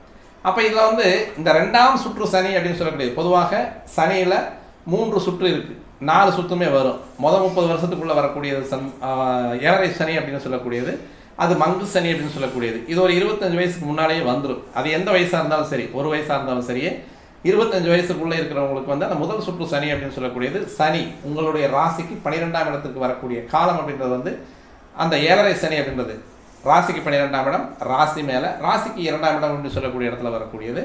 அப்போ இதில் வந்து இந்த 2ஆம் சுற்று சனி அப்படின்னு சொல்லக்கூடியது பொதுவாக சனியில் 3 சுற்று இருக்குது, 4 சுற்றுமே வரும். 30 வருஷத்துக்குள்ளே வரக்கூடியது 7 சனி அப்படின்னு சொல்லக்கூடியது, அது மங்கு சனி அப்படின்னு சொல்லக்கூடியது. இது ஒரு 25 வயசுக்கு முன்னாலேயே வந்துடும். அது எந்த வயசாக இருந்தாலும் சரி, ஒரு வயசாக இருந்தாலும் சரியே 25 வயசுக்குள்ளே இருக்கிறவங்களுக்கு வந்து அந்த முதல் சுற்று சனி அப்படின்னு சொல்லக்கூடியது சனி உங்களுடைய ராசிக்கு 12ஆம் இடத்துக்கு வரக்கூடிய காலம் அப்படின்றது வந்து அந்த 7 சனி அப்படின்றது ராசிக்கு 12ஆம் இடம், ராசி மேலே ராசிக்கு 2ஆம் இடம் அப்படின்னு சொல்லக்கூடிய இடத்துல வரக்கூடியது.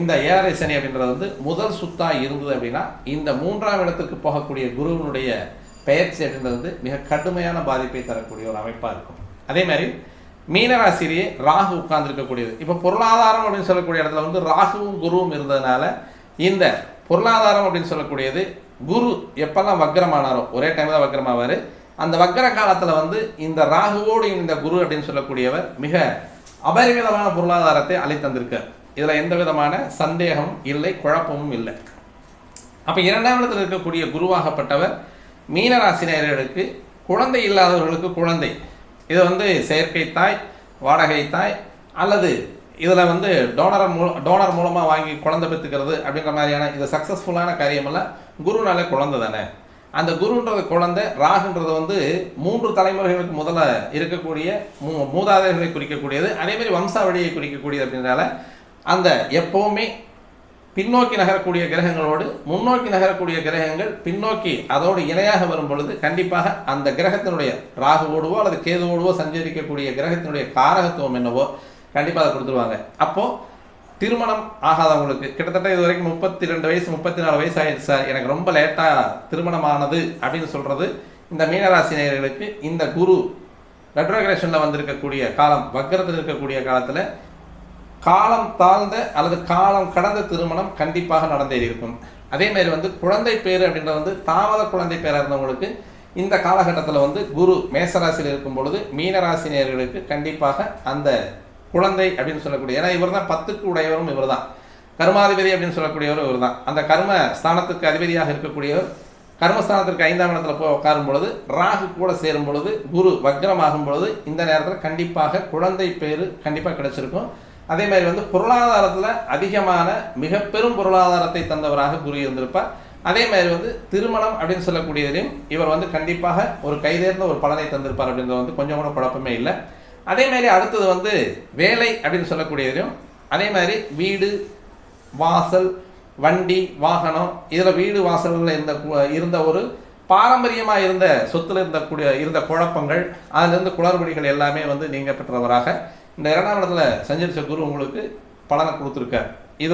இந்த 7 சனி அப்படின்றது வந்து முதல் சுத்தாக இருந்தது அப்படின்னா இந்த 3ஆம் இடத்துக்கு போகக்கூடிய குருவினுடைய பெயர்ச்சி அப்படின்றது வந்து மிக கடுமையான பாதிப்பை தரக்கூடிய ஒரு அமைப்பாக இருக்கும். அதே மாதிரி மீனராசிலேயே ராகு உட்கார்ந்துருக்கக்கூடியது. இப்போ பொருளாதாரம் அப்படின்னு சொல்லக்கூடிய இடத்துல வந்து ராகுவும் குருவும் இருந்ததுனால இந்த பொருளாதாரம் அப்படின்னு சொல்லக்கூடியது குரு எப்பெல்லாம் வக்ரமானாரோ ஒரே டைம் தான் வக்ரமாவார். அந்த வக்ர காலத்தில் வந்து இந்த ராகுவோடு இந்த குரு அப்படின்னு சொல்லக்கூடியவர் மிக அபரிமிதமான பொருளாதாரத்தை அளித்தந்திருக்கார். இதில் எந்த விதமான சந்தேகமும் இல்லை, குழப்பமும் இல்லை. அப்போ 2ஆம் இடத்தில் இருக்கக்கூடிய குருவாகப்பட்டவர் மீனராசினியர்களுக்கு குழந்தை இல்லாதவர்களுக்கு குழந்தை, இது வந்து செயற்கை தாய், வாடகை தாய், அல்லது இதில் வந்து டோனர் மூலமாக வாங்கி குழந்தை பெற்றுக்கிறது அப்படின்ற மாதிரியான இது சக்ஸஸ்ஃபுல்லான காரியமெல்லாம் குருனால குழந்தை தானே. அந்த குருன்றது குழந்தை, ராகுன்றது வந்து 3 தலைமுறைகளுக்கு முதல்ல இருக்கக்கூடிய மூதாதையர்களை குறிக்கக்கூடியது, அதேமாதிரி வம்சாவளியை குறிக்கக்கூடியது. அப்படின்றனால அந்த எப்போவுமே பின்னோக்கி நகரக்கூடிய கிரகங்களோடு முன்னோக்கி நகரக்கூடிய கிரகங்கள் பின்னோக்கி அதோடு இணையாக வரும் பொழுது கண்டிப்பாக அந்த கிரகத்தினுடைய ராகுவோடுவோ அல்லது கேதுவோடுவோ சஞ்சரிக்கக்கூடிய கிரகத்தினுடைய காரகத்துவம் என்னவோ கண்டிப்பாக அதை கொடுத்துருவாங்க. அப்போது திருமணம் ஆகாதவங்களுக்கு கிட்டத்தட்ட இது வரைக்கும் 32 வயசு 34 வயசு ஆயிடுச்சு சார், எனக்கு ரொம்ப லேட்டாக திருமணமானது அப்படின்னு சொல்கிறது இந்த மீனராசி நேயர்களுக்கு இந்த குரு ரெட்ரோகிரேஷனில் வந்திருக்கக்கூடிய காலம், வக்கரத்தில் இருக்கக்கூடிய காலத்தில் காலம் தாழ்ந்த அல்லது காலம் கடந்த திருமணம் கண்டிப்பாக நடந்தே இருக்கும். அதேமாதிரி குழந்தை பேர் அப்படின்றது தாமத குழந்தை பேராக இருந்தவங்களுக்கு இந்த காலகட்டத்தில் குரு மேசராசியில் இருக்கும் பொழுது மீனராசி நேயர்களுக்கு கண்டிப்பாக அந்த குழந்தை அப்படின்னு சொல்லக்கூடிய, ஏன்னா இவர் தான் 10க்கு உடையவரும் இவர் தான், கர்மாதிபதி அப்படின்னு சொல்லக்கூடியவரும் இவர் தான். அந்த கர்ம ஸ்தானத்துக்கு அதிபதியாக இருக்கக்கூடியவர் கர்மஸ்தானத்திற்கு 5ஆம் இடத்துல போய் உட்காரும் பொழுது ராகு கூட சேரும் பொழுது குரு வக்ரமாகும் பொழுது இந்த நேரத்தில் கண்டிப்பாக குழந்தை பேர் கண்டிப்பாக கிடைச்சிருக்கும். அதே மாதிரி பொருளாதாரத்தில் அதிகமான மிக பெரும் பொருளாதாரத்தை தந்தவராக குரு இருந்திருப்பார். அதே மாதிரி திருமணம் அப்படின்னு சொல்லக்கூடியதிலையும் இவர் கண்டிப்பாக ஒரு கைதேர்ந்த ஒரு பலனை தந்திருப்பார் அப்படின்றது கொஞ்சம் கூட குழப்பமே இல்லை. அதே மாதிரி அடுத்தது வேலை அப்படின்னு சொல்லக்கூடியதிலையும் அதே மாதிரி வீடு வாசல் வண்டி வாகனம் இதில் வீடு வாசல்களில் இருந்த ஒரு பாரம்பரியமாக இருந்த சொத்தில் இருந்த குழப்பங்கள் அதிலிருந்து குளறுபடிகள் எல்லாமே நீங்க பெற்றவராக இந்த 2ஆம் இடத்துல சஞ்சரித்த குரு உங்களுக்கு பலனை கொடுத்துருக்கார். இது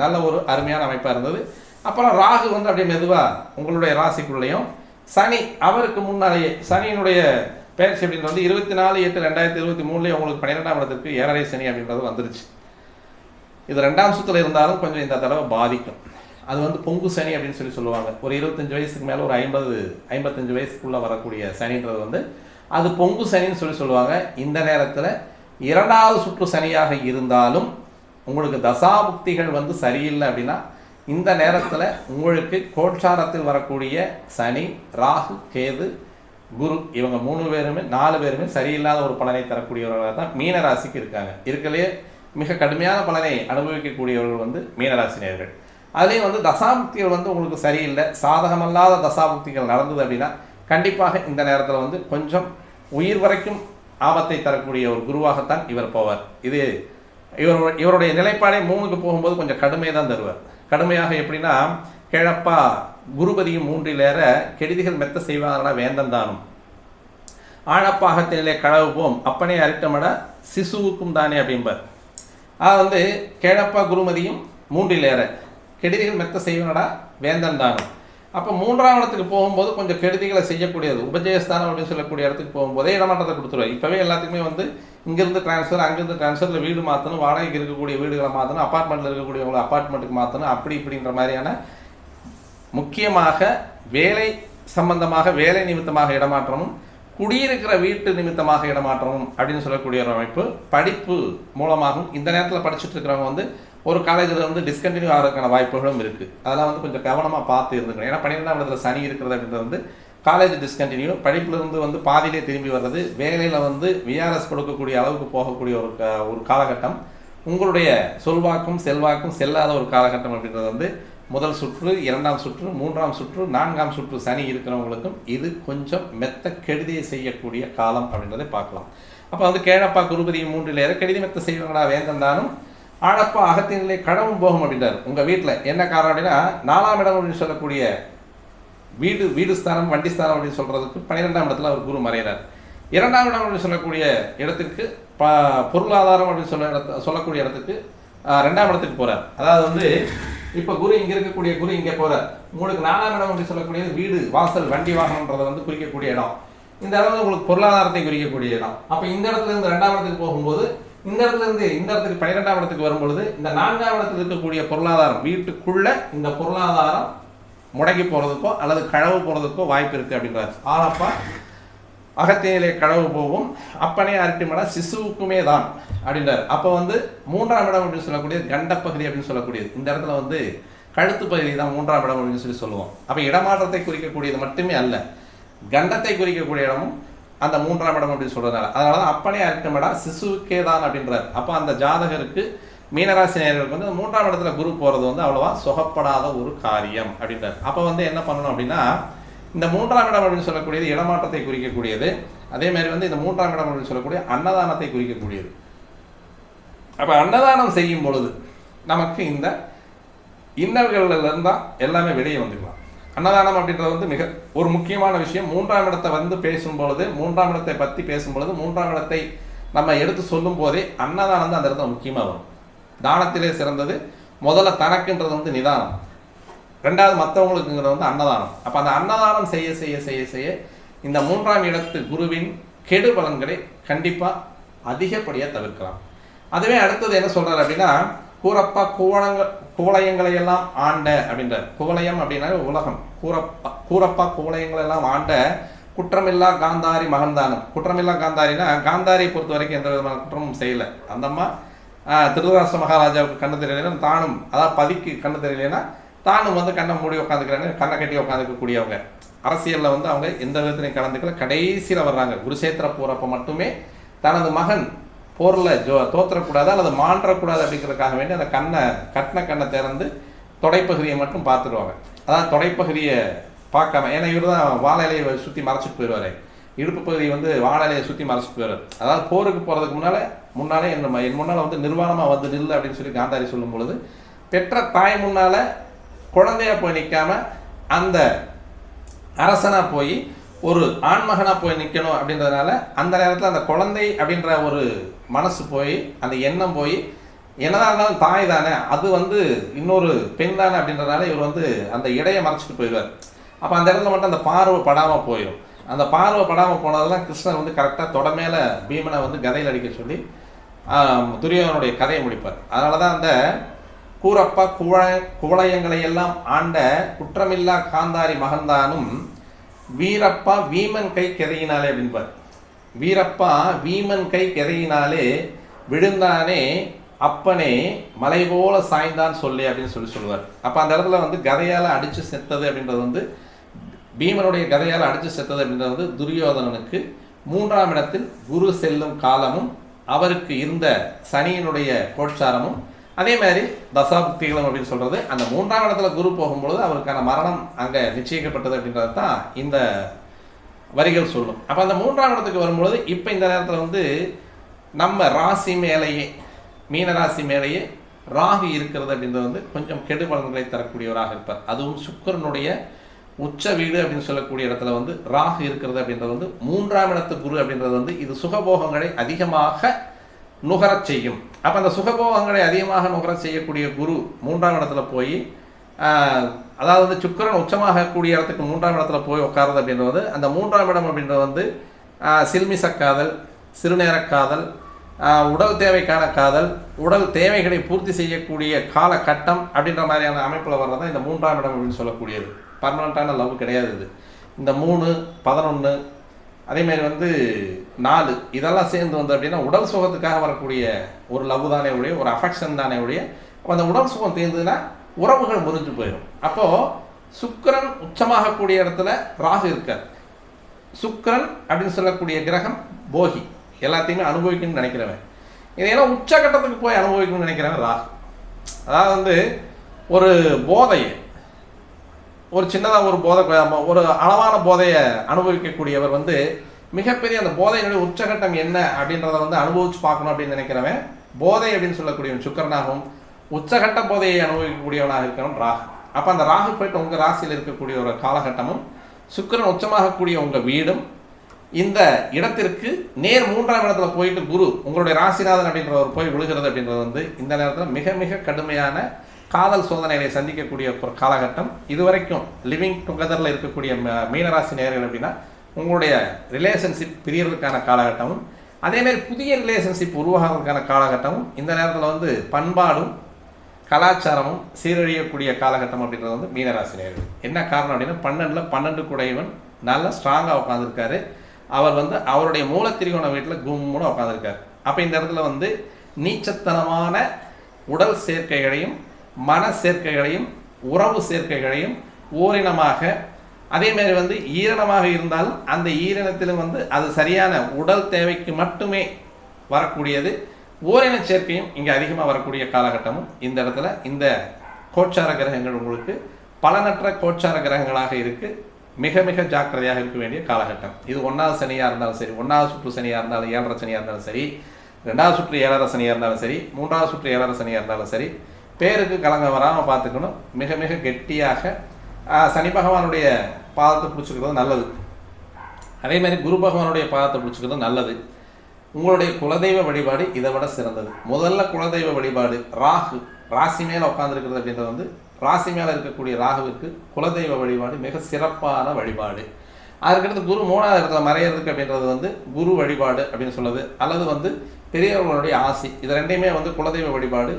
நல்ல ஒரு அருமையான அமைப்பாக இருந்தது. அப்புறம் ராகு அப்படியே மெதுவாக உங்களுடைய ராசிக்குள்ளேயும் சனி அவருக்கு முன்னாலேயே சனியினுடைய பயிற்சி அப்படின்றது 24/8/2023 உங்களுக்கு 12ஆம் இடத்துக்கு 7.5 சனி அப்படின்றது வந்துருச்சு. இது 2ஆம் சுத்துல இருந்தாலும் கொஞ்சம் இந்த தடவை பாதிக்கும். அது பொங்கு சனி அப்படின்னு சொல்லுவாங்க. ஒரு 25 வயசுக்கு மேலே ஒரு 50-55 வயசுக்குள்ளே வரக்கூடிய சனின்றது அது பொங்கு சனின்னு சொல்லுவாங்க. இந்த நேரத்தில் 2வது சுற்று சனியாக இருந்தாலும் உங்களுக்கு தசாபுக்திகள் சரியில்லை அப்படின்னா இந்த நேரத்தில் உங்களுக்கு கோட்சாரத்தில் வரக்கூடிய சனி ராகு கேது குரு இவங்க 4 பேருமே சரியில்லாத ஒரு பலனை தரக்கூடியவர்களாக தான் மீனராசிக்கு இருக்காங்க. இருக்கலையே மிக கடுமையான பலனை அனுபவிக்கக்கூடியவர்கள் மீனராசினியர்கள். அதுலேயும் தசாபுக்திகள் உங்களுக்கு சரியில்லை, சாதகமல்லாத தசாபுக்திகள் நடந்தது அப்படின்னா கண்டிப்பாக இந்த நேரத்தில் கொஞ்சம் உயிர் வரைக்கும் ஆபத்தை தரக்கூடிய ஒரு குருவாகத்தான் இவர் போவார். இது இவருடைய நிலைப்பாடை 3க்கு போகும்போது கொஞ்சம் கடுமையை தான் தருவார். கடுமையாக எப்படின்னா கிழப்பா குருபதியும் 3ல் ஏற கெடுதிகள் மெத்த செய்வாங்களா வேந்தன் தானும் ஆழப்பாகத்தினிலே களவு போம் அப்பனே அரிட்டமட சிசுவுக்கும் தானே அப்படிம்பார். அது கிழப்பா குருமதியும் 3ல் ஏற கெடுதிகள் மெத்த செய்வனடா வேந்தன் தானும். அப்போ 3ஆம் இடத்துக்கு போகும்போது கொஞ்சம் கெடுதிகளை செய்யக்கூடியது உபஜயஸ்தானம் அப்படின்னு சொல்லக்கூடிய இடத்துக்கு போகும்போதே இடமாற்றத்தை கொடுத்துருவார். இப்போவே எல்லாத்துக்குமே இங்கேருந்து டிரான்ஸ்ஃபர் அங்கேருந்து டிரான்ஸ்ஃபர் வீடு மாற்றணும், வாடகைக்கு இருக்கக்கூடிய வீடுகளை மாற்றணும், அப்பார்ட்மெண்ட்டில் இருக்கக்கூடியவங்களை அப்பார்ட்மெண்ட்டுக்கு மாற்றணும், அப்படி இப்படின்ற மாதிரியான முக்கியமாக வேலை சம்பந்தமாக வேலை நிமித்தமாக இடமாற்றமும் குடியிருக்கிற வீட்டு நிமித்தமாக இடமாற்றமும் அப்படின்னு சொல்லக்கூடிய ஒரு அமைப்பு படிப்பு மூலமாகவும் இந்த நேரத்தில் படிச்சுட்டு இருக்கிறவங்க ஒரு காலேஜில் டிஸ்கண்டினியூ ஆகிறதுக்கான வாய்ப்புகளும் இருக்குது. அதெல்லாம் கொஞ்சம் கவனமாக பார்த்து இருந்துக்கணும். ஏன்னா 12ஆம் இடத்துல சனி இருக்கிறது அப்படின்றது காலேஜ் டிஸ்கண்டினியூ, படிப்புலேருந்து பாதியிலே திரும்பி வர்றது, வேலையில் விஆர்எஸ் கொடுக்கக்கூடிய அளவுக்கு போகக்கூடிய ஒரு காலகட்டம், உங்களுடைய சொல்வாக்கும் செல்வாக்கும் செல்லாத ஒரு காலகட்டம் அப்படின்றது முதல் சுற்று 2ஆம் சுற்று 3ஆம் சுற்று 4ஆம் சுற்று சனி இருக்கிறவங்களுக்கும் இது கொஞ்சம் மெத்த கெடுதியை செய்யக்கூடிய காலம் அப்படின்றதை பார்க்கலாம். அப்போ கேழப்பா குருபதி 3ல் ஏற கெடுதி மெத்த செய்வாங்களா வேந்தந்தானும் ஆழப்பா அகத்தினிலே கடவும் போகும் அப்படின்றார். உங்கள் வீட்டில் என்ன காரணம் அப்படின்னா 4ஆம் இடம் அப்படின்னு சொல்லக்கூடிய வீடு ஸ்தானம் வண்டி ஸ்தானம் அப்படின்னு சொல்கிறதுக்கு 12ஆம் இடத்துல அவர் குரு மறைகிறார். 2ஆம் இடம் அப்படின்னு சொல்லக்கூடிய இடத்துக்கு பொருளாதாரம் அப்படின்னு சொல்லக்கூடிய இடத்துக்கு 2ஆம் இடத்துக்கு போகிறார். அதாவது இப்போ குரு இங்கே இருக்கக்கூடிய குரு இங்கே போகிறார். உங்களுக்கு 4ஆம் இடம் அப்படின்னு சொல்லக்கூடியது வீடு வாசல் வண்டி வாகனம்ன்றதை குறிக்கக்கூடிய இடம். இந்த இடம் உங்களுக்கு பொருளாதாரத்தை குறிக்கக்கூடிய இடம். அப்போ இந்த இடத்துல இருந்து 2ஆம் இடத்துக்கு போகும்போது இந்த இடத்துல இருந்து இந்த இடத்துக்கு 12ஆம் இடத்துக்கு வரும்பொழுது இந்த 4ஆம் இடத்துல இருக்கக்கூடிய பொருளாதாரம் வீட்டுக்குள்ள இந்த பொருளாதாரம் முடங்கி போகிறதுக்கோ அல்லது களவு போகிறதுக்கோ வாய்ப்பு இருக்குது அப்படின்றார். ஆனாப்பா அகத்தினிலே களவு போகும் அப்பனே அரட்டிமடா சிசுவுக்குமே தான் அப்படின்றார். அப்போ 3ஆம் இடம் அப்படின்னு சொல்லக்கூடிய கண்டப்பகுதி அப்படின்னு சொல்லக்கூடியது இந்த இடத்துல கழுத்து பகுதி தான் 3ஆம் இடம் அப்படின்னு சொல்லுவோம். அப்போ இடமாற்றத்தை குறிக்கக்கூடியது மட்டுமே அல்ல, கண்டத்தை குறிக்கக்கூடிய இடமும் அந்த 3ஆம் இடம் அப்படின்னு சொல்றதுனால அதனால தான் அப்பனே அரட்டிமடா சிசுவுக்கே தான் அப்படின்றார். அப்போ அந்த ஜாதகருக்கு மீனராசி நேயர்களுக்கு 3ஆம் இடத்துல குரு போகிறது அவ்வளவா சுகப்படாத ஒரு காரியம் அப்படின்றார். அப்போ என்ன பண்ணணும் அப்படின்னா இந்த 3ஆம் இடம் அப்படின்னு சொல்லக்கூடியது இடமாற்றத்தை குறிக்கக்கூடியது. அதே மாதிரி இந்த 3ஆம் இடம் அப்படின்னு சொல்லக்கூடிய அன்னதானத்தை குறிக்கக்கூடியது. அப்போ அன்னதானம் செய்யும் பொழுது நமக்கு இந்த இன்னல்கள்ல இருந்தால் எல்லாமே வெளியே வந்துக்கலாம். அன்னதானம் அப்படின்றது வந்து மிக ஒரு முக்கியமான விஷயம். 3ஆம் இடத்தை வந்து பேசும்பொழுது, 3ஆம் இடத்தை பற்றி பேசும்பொழுது, 3ஆம் இடத்தை நம்ம எடுத்து சொல்லும் போதே அன்னதானம் தான் அந்த இடத்துல முக்கியமாக வரும். தானத்திலே சிறந்தது முதல்ல தனக்குன்றது வந்து நிதானம், ரெண்டாவது மற்றவங்களுக்குங்கிறது வந்து அன்னதானம். அப்போ அந்த அன்னதானம் செய்ய செய்ய செய்ய செய்ய இந்த 3ஆம் இடத்து குருவின் கெடு பலன்களை கண்டிப்பாக அதிகப்படியாக தவிர்க்கலாம். அதுவே அடுத்தது என்ன சொல்றாரு அப்படின்னா, கூரப்பா குவளையங்களை எல்லாம் ஆண்ட அப்படின்றார். குவளையம் அப்படின்னா உலகம். கூரப்பா குவளையங்களை எல்லாம் ஆண்ட குற்றமில்லா காந்தாரி மகன்தானம். குற்றமில்லா காந்தாரினா காந்தாரியை பொறுத்த வரைக்கும் எந்த விதமான குற்றமும் செய்யலை. அந்த அம்மா திருதராஷ்டிர மகாராஜாவுக்கு கண்ணு தெரியலைன்னா தானும், அதாவது பதிக்கு கண்ணு தெரியலைன்னா தானும் வந்து கண்ணை மூடி உட்காந்துக்கிறாங்க, கண்ணை கட்டி உட்காந்துக்கக்கூடியவங்க. அரசியலில் வந்து அவங்க எந்த விதத்திலையும் கலந்துக்கல. கடைசியில் வர்றாங்க குருசேத்திர போறப்ப மட்டுமே தனது மகன் போரில் தோற்றக்கூடாது அல்லது மாற்றக்கூடாது அப்படிங்கிறதுக்காக வேண்டி அந்த கண்ணை திறந்து தொடைப்பகுதியை மட்டும் பார்த்துடுவாங்க. அதாவது தொடைப்பகுதியை பார்க்காம, ஏன்னா இவர் தான் வாழை இலையை சுற்றி மறைச்சிட்டு போயிடுவார். இடுப்பு பகுதி வந்து வாழை இலையை சுற்றி மறைச்சிட்டு போயிடுவார். அதாவது போருக்கு போகிறதுக்கு முன்னாலே என் முன்னால் வந்து நிர்வாணமாக வந்து நில்லு அப்படின்னு சொல்லி காந்தாரி சொல்லும் பொழுது, பெற்ற தாய் முன்னால் குழந்தையா போய் நிற்காம அந்த அரசனா போய் ஒரு ஆண்மகனா போய் நிற்கணும் அப்படின்றதுனால அந்த நேரத்தில் அந்த குழந்தை அப்படின்ற ஒரு மனசு போய் அந்த எண்ணம் போய், என்னதான் இருந்தாலும் தாய் தானே, அது வந்து இன்னொரு பெண் தானே அப்படின்றதுனால இவர் வந்து அந்த இடையை மறைச்சிட்டு போயிடுவார். அப்போ அந்த இடத்துல மட்டும் அந்த பார்வை படாமல் போயிடும். அந்த பார்வை படாமல் போனதெல்லாம் கிருஷ்ணர் வந்து கரெக்டாக தொடமேல பீமனை வந்து கதையில் அடிக்க சொல்லி துரியோதனுடைய கதையை முடிப்பார். அதனால தான் அந்த கூரப்பா குவளையங்களை எல்லாம் ஆண்ட குற்றமில்லா காந்தாரி மகன்தானும் வீரப்பா வீமன் கை கெதையினாலே அப்படின்பார். வீரப்பா வீமன் கை கெதையினாலே விழுந்தானே அப்பனே மலை போல சாய்ந்தான் சொல்லி அப்படின்னு சொல்லுவார். அப்போ அந்த இடத்துல வந்து கதையால் அடித்து செத்தது அப்படின்றது வந்து, பீமனுடைய கதையால் அடித்து செத்தது அப்படின்றது வந்து துரியோதனனுக்கு 3ஆம் இடத்தில் குரு செல்லும் காலமும் அவருக்கு இருந்த சனியினுடைய கோட்சாரமும் அதே மாதிரி தசாபுக்திகளும் அப்படின்னு சொல்றது, அந்த 3ஆம் இடத்துல குரு போகும்பொழுது அவருக்கான மரணம் அங்கே நிச்சயிக்கப்பட்டது அப்படின்றது தான் இந்த வரிகள் சொல்லும். அப்போ அந்த 3ஆம் இடத்துக்கு வரும்பொழுது இப்போ இந்த நேரத்தில் வந்து நம்ம ராசி மேலேயே, மீன ராசி மேலேயே ராகு இருக்கிறது அப்படின்றது வந்து கொஞ்சம் கெடு பலன்களை தரக்கூடியவராக இருப்பார். அதுவும் சுக்கிரனுடைய உச்ச வீடு அப்படின்னு சொல்லக்கூடிய இடத்துல வந்து ராகு இருக்கிறது அப்படின்றது வந்து 3ஆம் இடத்து குரு அப்படின்றது வந்து இது சுகபோகங்களை அதிகமாக நுகரச் செய்யும். அப்போ அந்த சுகபோகங்களை அதிகமாக நுகரச் செய்யக்கூடிய குரு 3ஆம் இடத்துல போய், அதாவது வந்து சுக்கிரன் உச்சமாக கூடிய இடத்துக்கு 3ஆம் இடத்துல போய் உட்காருது அப்படின்றது, அந்த 3ஆம் இடம் அப்படின்றது வந்து சில்மிசக்காதல், சிறுநேரக்காதல், உடல் தேவைக்கான காதல், உடல் தேவைகளை பூர்த்தி செய்யக்கூடிய காலகட்டம் அப்படின்ற மாதிரியான அமைப்பில் வர்றதான் இந்த 3ஆம் இடம் அப்படின்னு சொல்லக்கூடியது. பர்மனண்ட்டான லவ் கிடையாது இது. இந்த 3, 11 அதேமாதிரி வந்து 4 இதெல்லாம் சேர்ந்து வந்து அப்படின்னா உடல் சுகத்துக்காக வரக்கூடிய ஒரு லவ் தானே உடைய, ஒரு அஃபெக்ஷன் தானே உடைய. அப்போ அந்த உடல் சுகம் தேர்ந்ததுன்னா உறவுகள் முறிஞ்சு போயிடும். அப்போது சுக்கிரன் உச்சமாகக்கூடிய இடத்துல ராகு இருக்கார். சுக்கிரன் அப்படின்னு சொல்லக்கூடிய கிரகம் போகி, எல்லாத்தையுமே அனுபவிக்கணும்னு நினைக்கிறவன். இதையெல்லாம் உச்சகட்டத்துக்கு போய் அனுபவிக்கணும்னு நினைக்கிறவன் ராகு. அதாவது வந்து ஒரு போதையை, ஒரு சின்னதாக ஒரு அளவான போதையை அனுபவிக்கக்கூடியவர் வந்து மிகப்பெரிய அந்த போதையினுடைய உச்சகட்டம் என்ன அப்படின்றத வந்து அனுபவிச்சு பார்க்கணும் அப்படின்னு நினைக்கிறவன் போதை அப்படின்னு சொல்லக்கூடியவன் சுக்கிரனாகவும், உச்சகட்ட போதையை அனுபவிக்கக்கூடியவனாக இருக்கிறவன் ராகு. அப்போ அந்த ராகு போயிட்டு உங்கள் ராசியில் இருக்கக்கூடிய ஒரு காலகட்டமும் சுக்கிரன் உச்சமாகக்கூடிய உங்கள் வீடும் இந்த இடத்திற்கு நேர் 3ஆம் இடத்துல போயிட்டு குரு உங்களுடைய ராசிநாதன் அப்படின்றவர் போய் விழுகிறது அப்படின்றது வந்து இந்த நேரத்தில் மிக மிக கடுமையான காதல் சோதனைகளை சந்திக்கக்கூடிய ஒரு காலகட்டம். இதுவரைக்கும் லிவிங் டுகெதரில் இருக்கக்கூடிய மீனராசி நேயர்கள் அப்படின்னா உங்களுடைய ரிலேஷன்ஷிப் பிரியறதுக்கான காலகட்டமும், அதேமாதிரி புதிய ரிலேஷன்ஷிப் உருவாகிறதுக்கான காலகட்டமும் இந்த நேரத்தில் வந்து பண்பாடும் கலாச்சாரமும் சீரழியக்கூடிய காலகட்டம் அப்படின்றது வந்து மீனராசி நேயர்கள். என்ன காரணம் அப்படின்னா 12 கூடையவன் நல்லா ஸ்ட்ராங்காக உட்காந்துருக்காரு. அவர் வந்து அவருடைய மூலத்திரிகோண வீட்டில் கும்முன்னு உட்காந்துருக்காரு. அப்போ இந்த இடத்துல வந்து நீச்சத்தனமான உடல் சேர்க்கைகளையும் மன சேர்க்கைகளையும் உறவு சேர்க்கைகளையும் ஓரினமாக, அதேமாதிரி வந்து ஈரணமாக இருந்தாலும் அந்த ஈரணத்திலும் வந்து அது சரியான உடல் தேவைக்கு மட்டுமே வரக்கூடியது. ஓரின சேர்க்கையும் இங்கே அதிகமாக வரக்கூடிய காலகட்டமும் இந்த இடத்துல இந்த கோச்சார கிரகங்கள் உங்களுக்கு பலனற்ற கோச்சார கிரகங்களாக இருக்குது. மிக மிக ஜாக்கிரதையாக இருக்க வேண்டிய காலகட்டம் இது. 1வது சனியாக இருந்தாலும் சரி, 1வது சுற்று சனியாக இருந்தாலும், 7ரை சனியாக இருந்தாலும் சரி, 2வது சுற்று 7ரை சனியாக இருந்தாலும் சரி, 3வது சுற்று 7ரை சனியாக இருந்தாலும் சரி, பேருக்கு கலங்க வராமல் பார்த்துக்கணும். மிக மிக கெட்டியாக சனி பகவானுடைய பாதத்தை பிடிச்சிக்கிறது நல்லது. அதே மாதிரி குரு பகவானுடைய பாதத்தை பிடிச்சிக்கிறது நல்லது. உங்களுடைய குலதெய்வ வழிபாடு இதை விட சிறந்தது. முதல்ல குலதெய்வ வழிபாடு. ராகு ராசி மேலே உட்காந்துருக்கிறது அப்படின்றது வந்து ராசி மேலே இருக்கக்கூடிய ராகுவிற்கு குலதெய்வ வழிபாடு மிக சிறப்பான வழிபாடு. அதுக்கடுத்து குரு 3வது இடத்துல மறையிறதுக்கு அப்படின்றது வந்து குரு வழிபாடு அப்படின்னு சொல்லுது. அல்லது வந்து பெரியவர்களுடைய ஆசி, இது ரெண்டையுமே வந்து குலதெய்வ வழிபாடு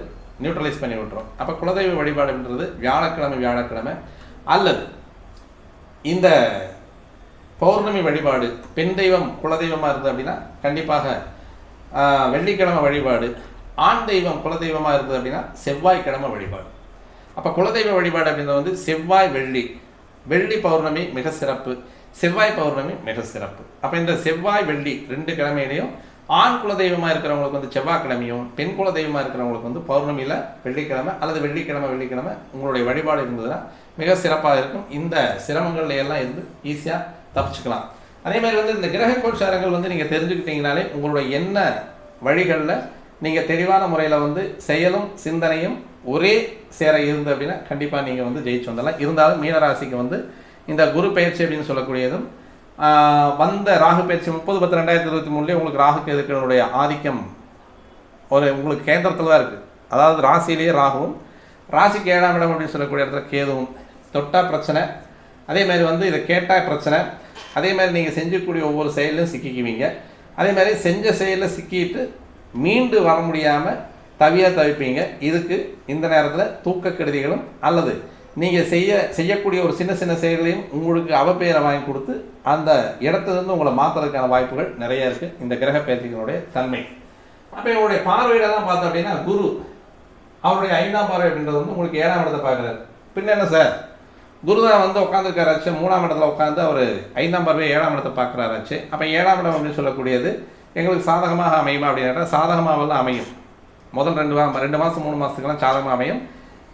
நியூட்ரலைஸ் பண்ணி விட்டுரும். அப்போ குலதெய்வ வழிபாடு அப்படின்றது வியாழக்கிழமை அல்லது இந்த பௌர்ணமி வழிபாடு. பெண் தெய்வம் குலதெய்வமாக இருந்தது அப்படின்னா கண்டிப்பாக வெள்ளிக்கிழமை வழிபாடு. ஆண் தெய்வம் குலதெய்வமாக இருந்தது அப்படின்னா செவ்வாய்க்கிழமை வழிபாடு. அப்போ குலதெய்வ வழிபாடு அப்படின்றது வந்து செவ்வாய் வெள்ளி பௌர்ணமி மிக சிறப்பு, செவ்வாய் பௌர்ணமி மிக சிறப்பு. அப்போ இந்த செவ்வாய் வெள்ளி 2 கிழமையிலையும் ஆண் குலதெய்வமாக இருக்கிறவங்களுக்கு வந்து செவ்வாய்க்கிழமையும், பெண் குலதெய்வமாக இருக்கிறவங்களுக்கு வந்து பௌர்ணமியில் வெள்ளிக்கிழமை அல்லது வெள்ளிக்கிழமை உங்களுடைய வழிபாடு இருந்ததுன்னா மிக சிறப்பாக இருக்கும். இந்த சிரமங்கள்ல எல்லாம் இருந்து ஈஸியாக தப்பிச்சுக்கலாம். அதே மாதிரி வந்து இந்த கிரக கோச்சாரங்கள் வந்து நீங்கள் தெரிஞ்சுக்கிட்டீங்கனாலே உங்களுடைய என்ன வழிகளில் நீங்கள் தெளிவான முறையில் வந்து செயலும் சிந்தனையும் ஒரே சேர இருந்து அப்படின்னா கண்டிப்பாக நீங்கள் வந்து ஜெயிச்சு வந்துடலாம். இருந்தாலும் மீனராசிக்கு வந்து இந்த குரு பயிற்சி அப்படின்னு சொல்லக்கூடியதும் வந்த ராகு பயிற்சி 30/10/2023 உங்களுக்கு ராகு கேதுக்களுடைய ஆதிக்கம் உங்களுக்கு கேந்திரத்தில் தான் இருக்குது. அதாவது ராசியிலேயே ராகுவும், ராசிக்கு 7ஆம் இடம் அப்படின்னு சொல்லக்கூடிய இடத்துல கேதுவும். தொட்டா பிரச்சனை, அதே மாதிரி வந்து இதை கேட்டால் பிரச்சனை, அதே மாதிரி நீங்கள் செஞ்சக்கூடிய ஒவ்வொரு செயலையும் சிக்கிக்குவீங்க. அதே மாதிரி செஞ்ச செயலில் சிக்கிட்டு மீண்டு வர முடியாமல் தவிப்பீங்க. இதுக்கு இந்த நேரத்தில் தூக்க கெடுதிகளும் அல்லது நீங்கள் செய்யக்கூடிய ஒரு சின்ன செயல்களையும் உங்களுக்கு அவப்பெயரை வாங்கி கொடுத்து அந்த இடத்துலேருந்து உங்களை மாற்றுறதுக்கான வாய்ப்புகள் நிறைய இருக்குது இந்த கிரக பயிற்சிகளுடைய தன்மை. அப்போ இவங்களுடைய பார்வையில தான் பார்த்தோம் அப்படின்னா குரு அவருடைய 5ஆம் பார்வை அப்படின்றது வந்து உங்களுக்கு 7ஆம் இடத்தை பார்க்குறாரு. பின்ன என்ன சார், குருதான் வந்து உட்காந்துருக்காராச்சு 3ஆம் இடத்துல உட்காந்து அவர் 5ஆம் பார்வை 7ஆம் இடத்தை பார்க்குறாராச்சு. அப்போ 7ஆம் இடம் அப்படின்னு சொல்லக்கூடியது எங்களுக்கு சாதகமாக அமையுமா அப்படின்னா சாதகமாகலாம் அமையும். முதல் 2 மாதம் 3 மாதத்துக்கெல்லாம் சாதகமாக அமையும்.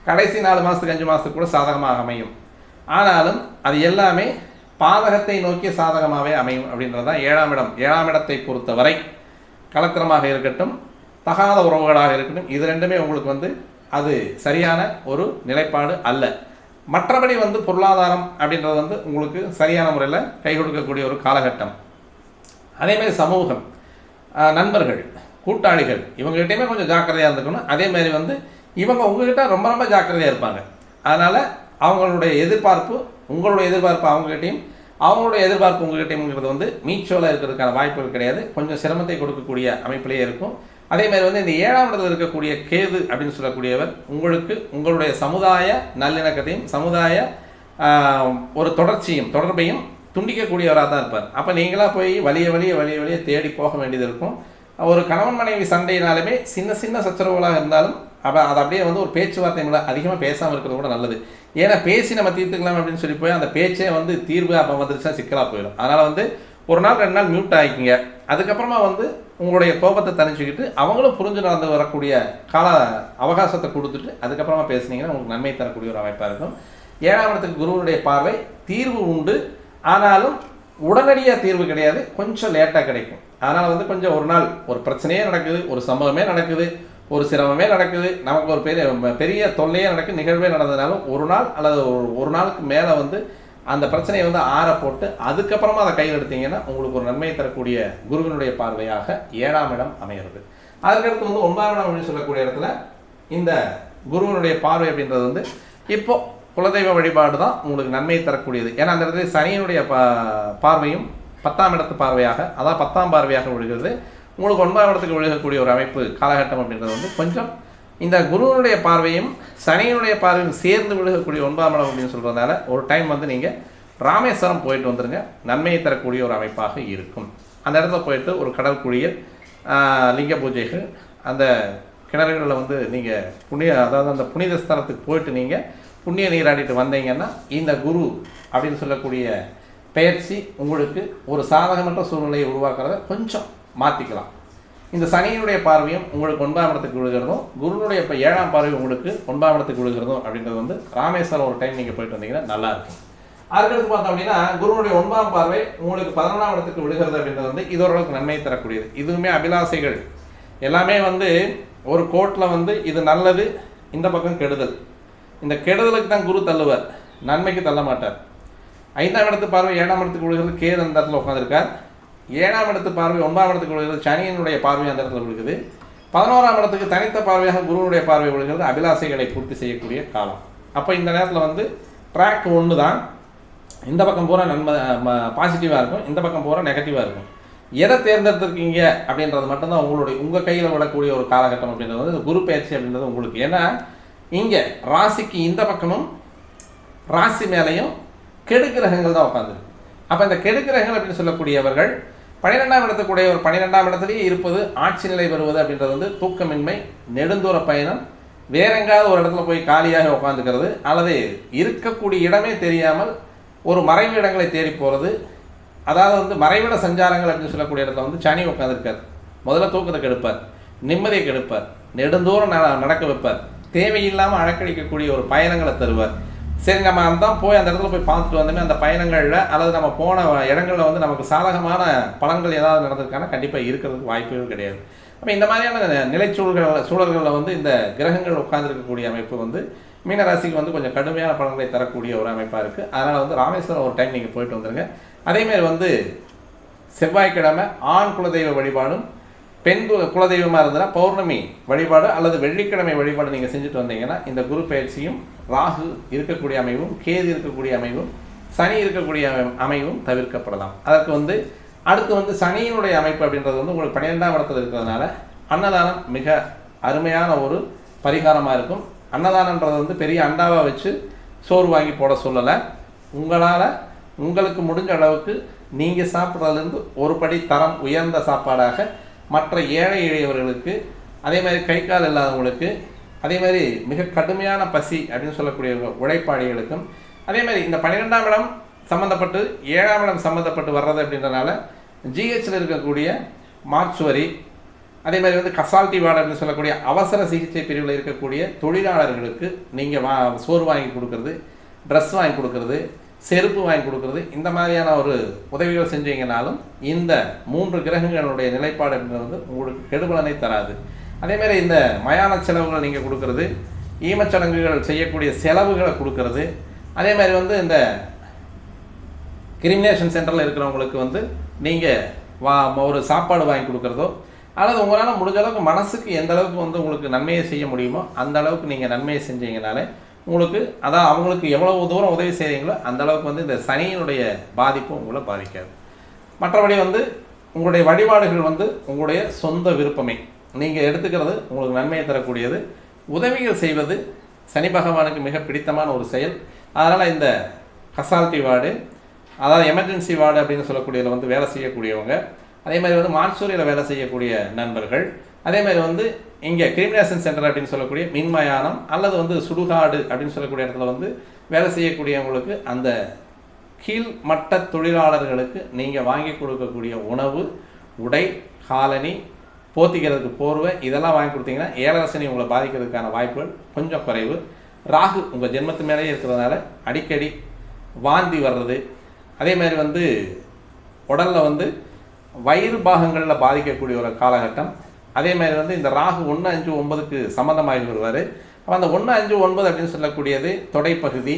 கடைசி 4 மாதத்துக்கு 5 மாதத்துக்கு கூட சாதகமாக அமையும். ஆனாலும் அது எல்லாமே பாதகத்தை நோக்கிய சாதகமாகவே அமையும் அப்படின்றது தான் 7ஆம் இடம். 7ஆம் இடத்தை பொறுத்தவரை கலத்திரமாக இருக்கட்டும், தகாத உறவுகளாக இருக்கட்டும், இது ரெண்டுமே உங்களுக்கு வந்து அது சரியான ஒரு நிலைப்பாடு அல்ல. மற்றபடி வந்து பொருளாதாரம் அப்படின்றது வந்து உங்களுக்கு சரியான முறையில் கை கொடுக்கக்கூடிய ஒரு காலகட்டம். அதேமாதிரி சமூகம், நண்பர்கள், கூட்டாளிகள் இவங்ககிட்டையுமே கொஞ்சம் ஜாக்கிரதையாக இருந்துக்கணும். அதேமாதிரி வந்து இவங்க உங்ககிட்ட ரொம்ப ஜாக்கிரதையாக இருப்பாங்க. அதனால் அவங்களுடைய எதிர்பார்ப்பு உங்களுடைய எதிர்பார்ப்பு அவங்ககிட்டையும், அவங்களுடைய எதிர்பார்ப்பு உங்ககிட்டையும்ங்கிறது வந்து மீச்சோல இருக்கிறதுக்கான வாய்ப்புகள் கிடையாது. கொஞ்சம் சிரமத்தை கொடுக்கக்கூடிய அமைப்பிலேயே இருக்கும். அதே மாதிரி வந்து இந்த 7ஆம் இடத்துல இருக்கக்கூடிய கேது அப்படின்னு சொல்லக்கூடியவர் உங்களுக்கு உங்களுடைய சமுதாய நல்லிணக்கத்தையும் சமுதாய ஒரு தொடர்பையும் துண்டிக்கக்கூடியவராக தான் இருப்பார். அப்போ நீங்களாக போய் வழிய தேடி போக வேண்டியது இருக்கும். ஒரு கணவன் மனைவி சண்டையினாலுமே சின்ன சச்சரவுகளாக இருந்தாலும் அப்போ அதை அப்படியே வந்து ஒரு பேச்சுவார்த்தை அதிகமாக பேசாமல் இருக்கிறது கூட நல்லது. ஏன்னா பேசி நம்ம தீர்த்துக்கலாம் அப்படின்னு சொல்லி போய் அந்த பேச்சே வந்து தீர்வு அப்போ வந்துருச்சுன்னா சிக்கலாக போயிடும். அதனால் வந்து 1 நாள் 2 நாள் மியூட் ஆகிக்கிங்க. அதுக்கப்புறமா வந்து உங்களுடைய கோபத்தை தணிச்சுக்கிட்டு அவங்களும் புரிஞ்சு நடந்து வரக்கூடிய கால அவகாசத்தை கொடுத்துட்டு அதுக்கப்புறமா பேசுனீங்கன்னா உங்களுக்கு நன்மை தரக்கூடிய ஒரு அமைப்பாக இருக்கும். 7ஆம் இடத்துக்கு குருவனுடைய பார்வை தீர்வு உண்டு. ஆனாலும் உடனடியாக தீர்வு கிடையாது, கொஞ்சம் லேட்டாக கிடைக்கும். அதனால் வந்து கொஞ்சம் ஒரு நாள் ஒரு பிரச்சனையே நடக்குது, ஒரு சம்பவமே நடக்குது, ஒரு சிரமமே நடக்குது, நமக்கு ஒரு பெரிய தொல்லையே நடக்குது, நிகழ்வே நடந்ததுனாலும் 1 நாள் அல்லது ஒரு நாளுக்கு மேலே வந்து அந்த பிரச்சனையை வந்து ஆற போட்டு அதுக்கப்புறமா அதை கையில் எடுத்தீங்கன்னா உங்களுக்கு ஒரு நன்மையை தரக்கூடிய குருவினுடைய பார்வையாக 7ஆம் இடம் அமைகிறது. அதுக்கடுத்து வந்து 9ஆம் இடம் அப்படின்னு சொல்லக்கூடிய இடத்துல இந்த குருவினுடைய பார்வை அப்படின்றது வந்து இப்போ குலதெய்வ வழிபாடு தான் உங்களுக்கு நன்மையை தரக்கூடியது. ஏன்னா அந்த இடத்துல சனியினுடைய பார்வையும் 10ஆம் இடத்து பார்வையாக, அதாவது 10ஆம் பார்வையாக விழுகிறது. உங்களுக்கு 9ஆம் இடத்துக்கு விழுகக்கூடிய ஒரு அமைப்பு காலகட்டம் அப்படின்றது வந்து கொஞ்சம் இந்த குருவனுடைய பார்வையும் சனியினுடைய பார்வையும் சேர்ந்து விழுகக்கூடிய 9ஆம் இடம் அப்படின்னு சொல்கிறதுனால ஒரு டைம் வந்து நீங்கள் ராமேஸ்வரம் போயிட்டு வந்துடுங்க, நன்மையை தரக்கூடிய ஒரு அமைப்பாக இருக்கும். அந்த இடத்துல போயிட்டு ஒரு கடல் குளியல், லிங்க பூஜைகள், அந்த கிணறுகளில் வந்து நீங்கள் அதாவது அந்த புனித ஸ்தலத்துக்கு போயிட்டு நீங்கள் புண்ணிய நீராடிட்டு வந்தீங்கன்னா இந்த குரு அப்படின்னு சொல்லக்கூடிய பயிற்சி உங்களுக்கு ஒரு சாதகமற்ற சூழ்நிலையை உருவாக்குறத கொஞ்சம் மாற்றிக்கலாம். இந்த சனியினுடைய பார்வையும் உங்களுக்கு 9ஆம் இடத்துக்கு விழுகிறதும் குருனுடைய இப்போ 7ஆம் பார்வை உங்களுக்கு 9ஆம் இடத்துக்கு விழுகிறதும் அப்படின்றது வந்து ராமேஸ்வரம் ஒரு டைம் நீங்கள் போயிட்டு வந்தீங்கன்னா நல்லாயிருக்கும். அதுக்கடுத்து பார்த்தோம் அப்படின்னா குருனுடைய 9ஆம் பார்வை உங்களுக்கு 11ஆம் இடத்துக்கு விழுகிறது அப்படின்றது வந்து இது ஓரளவுக்கு நன்மை தரக்கூடியது. இதுவுமே அபிலாசைகள் எல்லாமே வந்து ஒரு கோர்ட்டில் வந்து இது நல்லது இந்த பக்கம் கெடுதல். இந்த கெடுதலுக்கு தான் குரு தள்ளுவார், நன்மைக்கு தள்ள மாட்டார். 5ஆம் இடத்து பார்வை 7ஆம் இடத்துக்கு விழுகிறது, கேது அந்த இடத்துல உட்காந்துருக்கார். 7ஆம் இடத்து பார்வை 9ஆம் இடத்துக்கு விழுகிறது, சனியினுடைய பார்வை அந்த இடத்துல விழுகுது. 11ஆம் இடத்துக்கு தனித்த பார்வையாக குருவுடைய பார்வை விழுகிறது, அபிலாசைகளை பூர்த்தி செய்யக்கூடிய காலம். அப்போ இந்த நேரத்தில் வந்து ட்ராக் ஒன்று தான். இந்த பக்கம் பூரா நன்மை பாசிட்டிவாக இருக்கும், இந்த பக்கம் பூரா நெகட்டிவாக இருக்கும். எதை தேர்ந்தெடுத்திருக்கீங்க அப்படின்றது மட்டும்தான் உங்கள் கையில் விடக்கூடிய ஒரு காலகட்டம் அப்படின்றது வந்து இந்த குரு பயிற்சி அப்படின்றது உங்களுக்கு. ஏன்னா இங்கே ராசிக்கு இந்த பக்கமும் ராசி மேலேயும் கெடுக்கிரகங்கள் தான் உட்காந்துருக்கு. அப்போ இந்த கெடுக்கிரகங்கள் அப்படின்னு சொல்லக்கூடியவர்கள் 12ஆம் இடத்துக்குடைய ஒரு 12ஆம் இடத்துலேயே இருப்பது, ஆட்சி நிலை வருவது அப்படின்றது வந்து தூக்கமின்மை, நெடுந்தூர பயணம், வேற எங்காவது ஒரு இடத்துல போய் காலியாக உட்காந்துக்கிறது, அல்லது இருக்கக்கூடிய இடமே தெரியாமல் ஒரு மறைவு இடங்களை தேடி போகிறது. அதாவது வந்து மறைவிட சஞ்சாரங்கள் அப்படின்னு சொல்லக்கூடிய இடத்துல வந்து சனி உட்காந்துருக்கார். முதல்ல தூக்கத்தை கெடுப்பார், நிம்மதியை கெடுப்பார், நெடுந்தூரம் நடக்க வைப்பார், தேவையில்லாமல் அழக்கடிக்கக்கூடிய ஒரு பயணங்களை தருவார். சரி, நம்ம தான் போய் அந்த இடத்துல போய் பார்த்துட்டு வந்தோமே, அந்த பயணங்களில் அல்லது நம்ம போன இடங்களில் வந்து நமக்கு சாதகமான பலன்கள் ஏதாவது நடந்திருக்கான கண்டிப்பாக இருக்கிறதுக்கு வாய்ப்புகள் கிடையாது. அப்போ இந்த மாதிரியான சூழல்களில் வந்து இந்த கிரகங்கள் உட்கார்ந்துருக்கக்கூடிய அமைப்பு வந்து மீனராசிக்கு வந்து கொஞ்சம் கடுமையான பலன்களை தரக்கூடிய ஒரு அமைப்பாக இருக்குது. அதனால் வந்து ராமேஸ்வரம் ஒரு டைம் நீங்கள் போயிட்டு வந்துடுங்க. அதேமாதிரி வந்து செவ்வாய்க்கிழமை ஆண் குலதெய்வ வழிபாடும், பெண் குலதெய்வமாக இருந்தால் பௌர்ணமி வழிபாடு அல்லது வெள்ளிக்கிழமை வழிபாடு நீங்கள் செஞ்சுட்டு வந்தீங்கன்னா இந்த குரு பயிற்சியும், ராகு இருக்கக்கூடிய அமைவும், கேது இருக்கக்கூடிய அமைவும், சனி இருக்கக்கூடிய அமைவும் தவிர்க்கப்படலாம். அதற்கு வந்து அடுத்து வந்து சனியினுடைய அமைப்பு அப்படின்றது வந்து உங்களுக்கு 12ஆம் இடத்துல இருக்கிறதுனால அன்னதானம் மிக அருமையான ஒரு பரிகாரமாக இருக்கும். அன்னதானன்றது வந்து பெரிய அண்டாவை வச்சு சோறு வாங்கி போட சொல்லலை. உங்களுக்கு முடிஞ்ச அளவுக்கு நீங்கள் சாப்பிட்றதுலேருந்து ஒரு படி தரம் உயர்ந்த சாப்பாடாக மற்ற ஏழை எளியவர்களுக்கு, அதே மாதிரி கை கால் இல்லாதவங்களுக்கு, அதே மாதிரி மிக கடுமையான பசி அப்படின்னு சொல்லக்கூடிய உழைப்பாளிகளுக்கும், அதே மாதிரி இந்த 12ஆம் இடம் சம்மந்தப்பட்டு 7ஆம் இடம் சம்மந்தப்பட்டு வர்றது அப்படின்றனால ஜிஹெச்சில் இருக்கக்கூடிய மார்ச்சுவரி, அதே மாதிரி வந்து கசால்ட்டி வார்டு அப்படின்னு சொல்லக்கூடிய அவசர சிகிச்சை பிரிவில் இருக்கக்கூடிய தொழிலாளர்களுக்கு நீங்கள் சோறு வாங்கி கொடுக்கறது, ட்ரெஸ் வாங்கி கொடுக்கறது, செருப்பு வாங்கி கொடுக்கறது, இந்த மாதிரியான ஒரு உதவிகள் செஞ்சீங்கனாலும் இந்த 3 கிரகங்களுடைய நிலைப்பாடு அப்படின்றது வந்து உங்களுக்கு கெடுபலனை தராது. அதேமாதிரி இந்த மயான செலவுகளை நீங்கள் கொடுக்கறது, ஈமச்சடங்குகள் செய்யக்கூடிய செலவுகளை கொடுக்கறது, அதே மாதிரி வந்து இந்த கிரிமினேஷன் சென்டரில் இருக்கிறவங்களுக்கு வந்து நீங்கள் ஒரு சாப்பாடு வாங்கி கொடுக்குறதோ, அல்லது உங்களால் முடிஞ்ச அளவுக்கு மனசுக்கு எந்த அளவுக்கு வந்து உங்களுக்கு நன்மையை செய்ய முடியுமோ அந்த அளவுக்கு நீங்கள் நன்மையை செஞ்சீங்கனாலே உங்களுக்கு, அதான் அவங்களுக்கு எவ்வளவு தூரம் உதவி செய்கிறீங்களோ அந்த அளவுக்கு வந்து இந்த சனியினுடைய பாதிப்பும் உங்களை பாதிக்காது. மற்றபடி வந்து உங்களுடைய வழிபாடுகள் வந்து உங்களுடைய சொந்த விருப்பமே, நீங்கள் எடுத்துக்கிறது உங்களுக்கு நன்மையை தரக்கூடியது. உதவிகள் செய்வது சனி பகவானுக்கு மிக பிடித்தமான ஒரு செயல். அதனால் இந்த கசால்ட்டி வார்டு, அதாவது எமர்ஜென்சி வார்டு அப்படின்னு சொல்லக்கூடியதில் வந்து வேலை செய்யக்கூடியவங்க, அதே மாதிரி வந்து மான்சூரியில் வேலை செய்யக்கூடிய நண்பர்கள், அதே மாதிரி வந்து இங்கே கிரிமினேஷன் சென்டர் அப்படின்னு சொல்லக்கூடிய மின்மயானம் அல்லது வந்து சுடுகாடு அப்படின்னு சொல்லக்கூடிய இடத்துல வந்து வேலை செய்யக்கூடியவங்களுக்கு, அந்த கீழ்மட்ட தொழிலாளர்களுக்கு நீங்கள் வாங்கி கொடுக்கக்கூடிய உணவு, உடை, காலணி, போத்திக்கிறதுக்கு போர்வை, இதெல்லாம் வாங்கி கொடுத்தீங்கன்னா 7 சனி உங்களை பாதிக்கிறதுக்கான வாய்ப்புகள் கொஞ்சம் குறைவு. ராகு உங்கள் ஜென்மத்து மேலேயே இருக்கிறதுனால அடிக்கடி வாந்தி வர்றது, அதே மாதிரி வந்து உடலில் வந்து வயிறு பாகங்களில் பாதிக்கக்கூடிய ஒரு காலகட்டம். அதே மாதிரி வந்து இந்த ராகு 1, 5, 9க்கு சம்மந்தமாகி வருவார். அப்போ அந்த 1, 5, 9 அப்படின்னு சொல்லக்கூடியது தொடைப்பகுதி,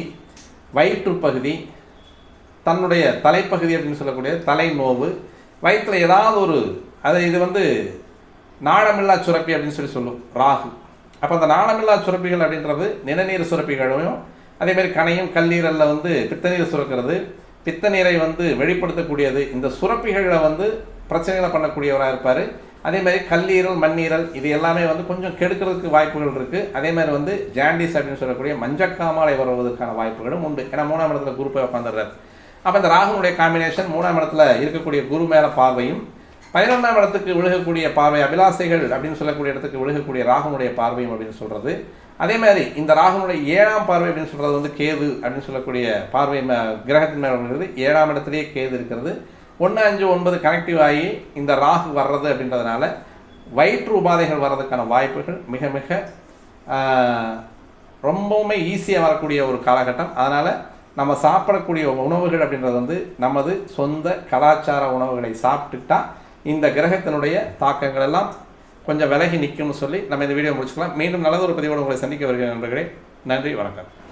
வயிற்றுப்பகுதி, தன்னுடைய தலைப்பகுதி அப்படின்னு சொல்லக்கூடிய தலை நோவு, வயிற்றில் ஏதாவது ஒரு இது வந்து நாளமில்லா சுரப்பி அப்படின்னு சொல்லும் ராகு. அப்போ அந்த நாளமில்லா சுரப்பிகள் அப்படின்றது நிணநீர் சுரப்பிகளையும், அதே மாதிரி கணையும் கல்லீரலில் வந்து பித்தநீர் சுரக்கிறது, பித்தநீரை வந்து வெளிப்படுத்தக்கூடியது. இந்த சுரப்பிகளில் வந்து பிரச்சனைகளை பண்ணக்கூடியவராக இருப்பார். அதே மாதிரி கல்லீரல், மண்ணீரல், இது எல்லாமே வந்து கொஞ்சம் கெடுக்கிறதுக்கு வாய்ப்புகள் இருக்குது. அதே மாதிரி வந்து ஜாண்டிஸ் அப்படின்னு சொல்லக்கூடிய மஞ்சக்காமாலை வருவதற்கான வாய்ப்புகளும் உண்டு. ஏன்னா 3ஆம் இடத்துல குரு போய் உட்காந்துடுறாரு. அப்போ இந்த ராகுனுடைய காம்பினேஷன் 3ஆம் இடத்துல இருக்கக்கூடிய குரு மேலே பார்வையும், 11ஆம் இடத்துக்கு விழுகக்கூடிய பார்வை, அபிலாசைகள் அப்படின்னு சொல்லக்கூடிய இடத்துக்கு விழுகக்கூடிய ராகுனுடைய பார்வையும் அப்படின்னு சொல்கிறது. அதே மாதிரி இந்த ராகுனுடைய 7ஆம் பார்வை அப்படின்னு சொல்கிறது வந்து கேது அப்படின்னு சொல்லக்கூடிய பார்வை கிரகத்தின் மேலே விழுகிறது. 7ஆம் இடத்துலேயே கேது இருக்கிறது. 1, 5, 9 கனெக்டிவ் ஆகி இந்த ராகு வர்றது அப்படின்றதுனால வயிற்று உபாதைகள் வர்றதுக்கான வாய்ப்புகள் மிக மிக ரொம்பவுமே ஈஸியாக வரக்கூடிய ஒரு காலகட்டம். அதனால் நம்ம சாப்பிடக்கூடிய உணவுகள் அப்படின்றது வந்து நமது சொந்த கலாச்சார உணவுகளை சாப்பிட்டுட்டா இந்த கிரகத்தினுடைய தாக்கங்கள் எல்லாம் கொஞ்சம் விலகி நிற்கும்னு சொல்லி நம்ம இந்த வீடியோ முடிச்சுக்கலாம். மீண்டும் நல்லதொரு பதிவோடு உங்களை சந்திக்க வருகிற நண்பர்களே. நன்றி, வணக்கம்.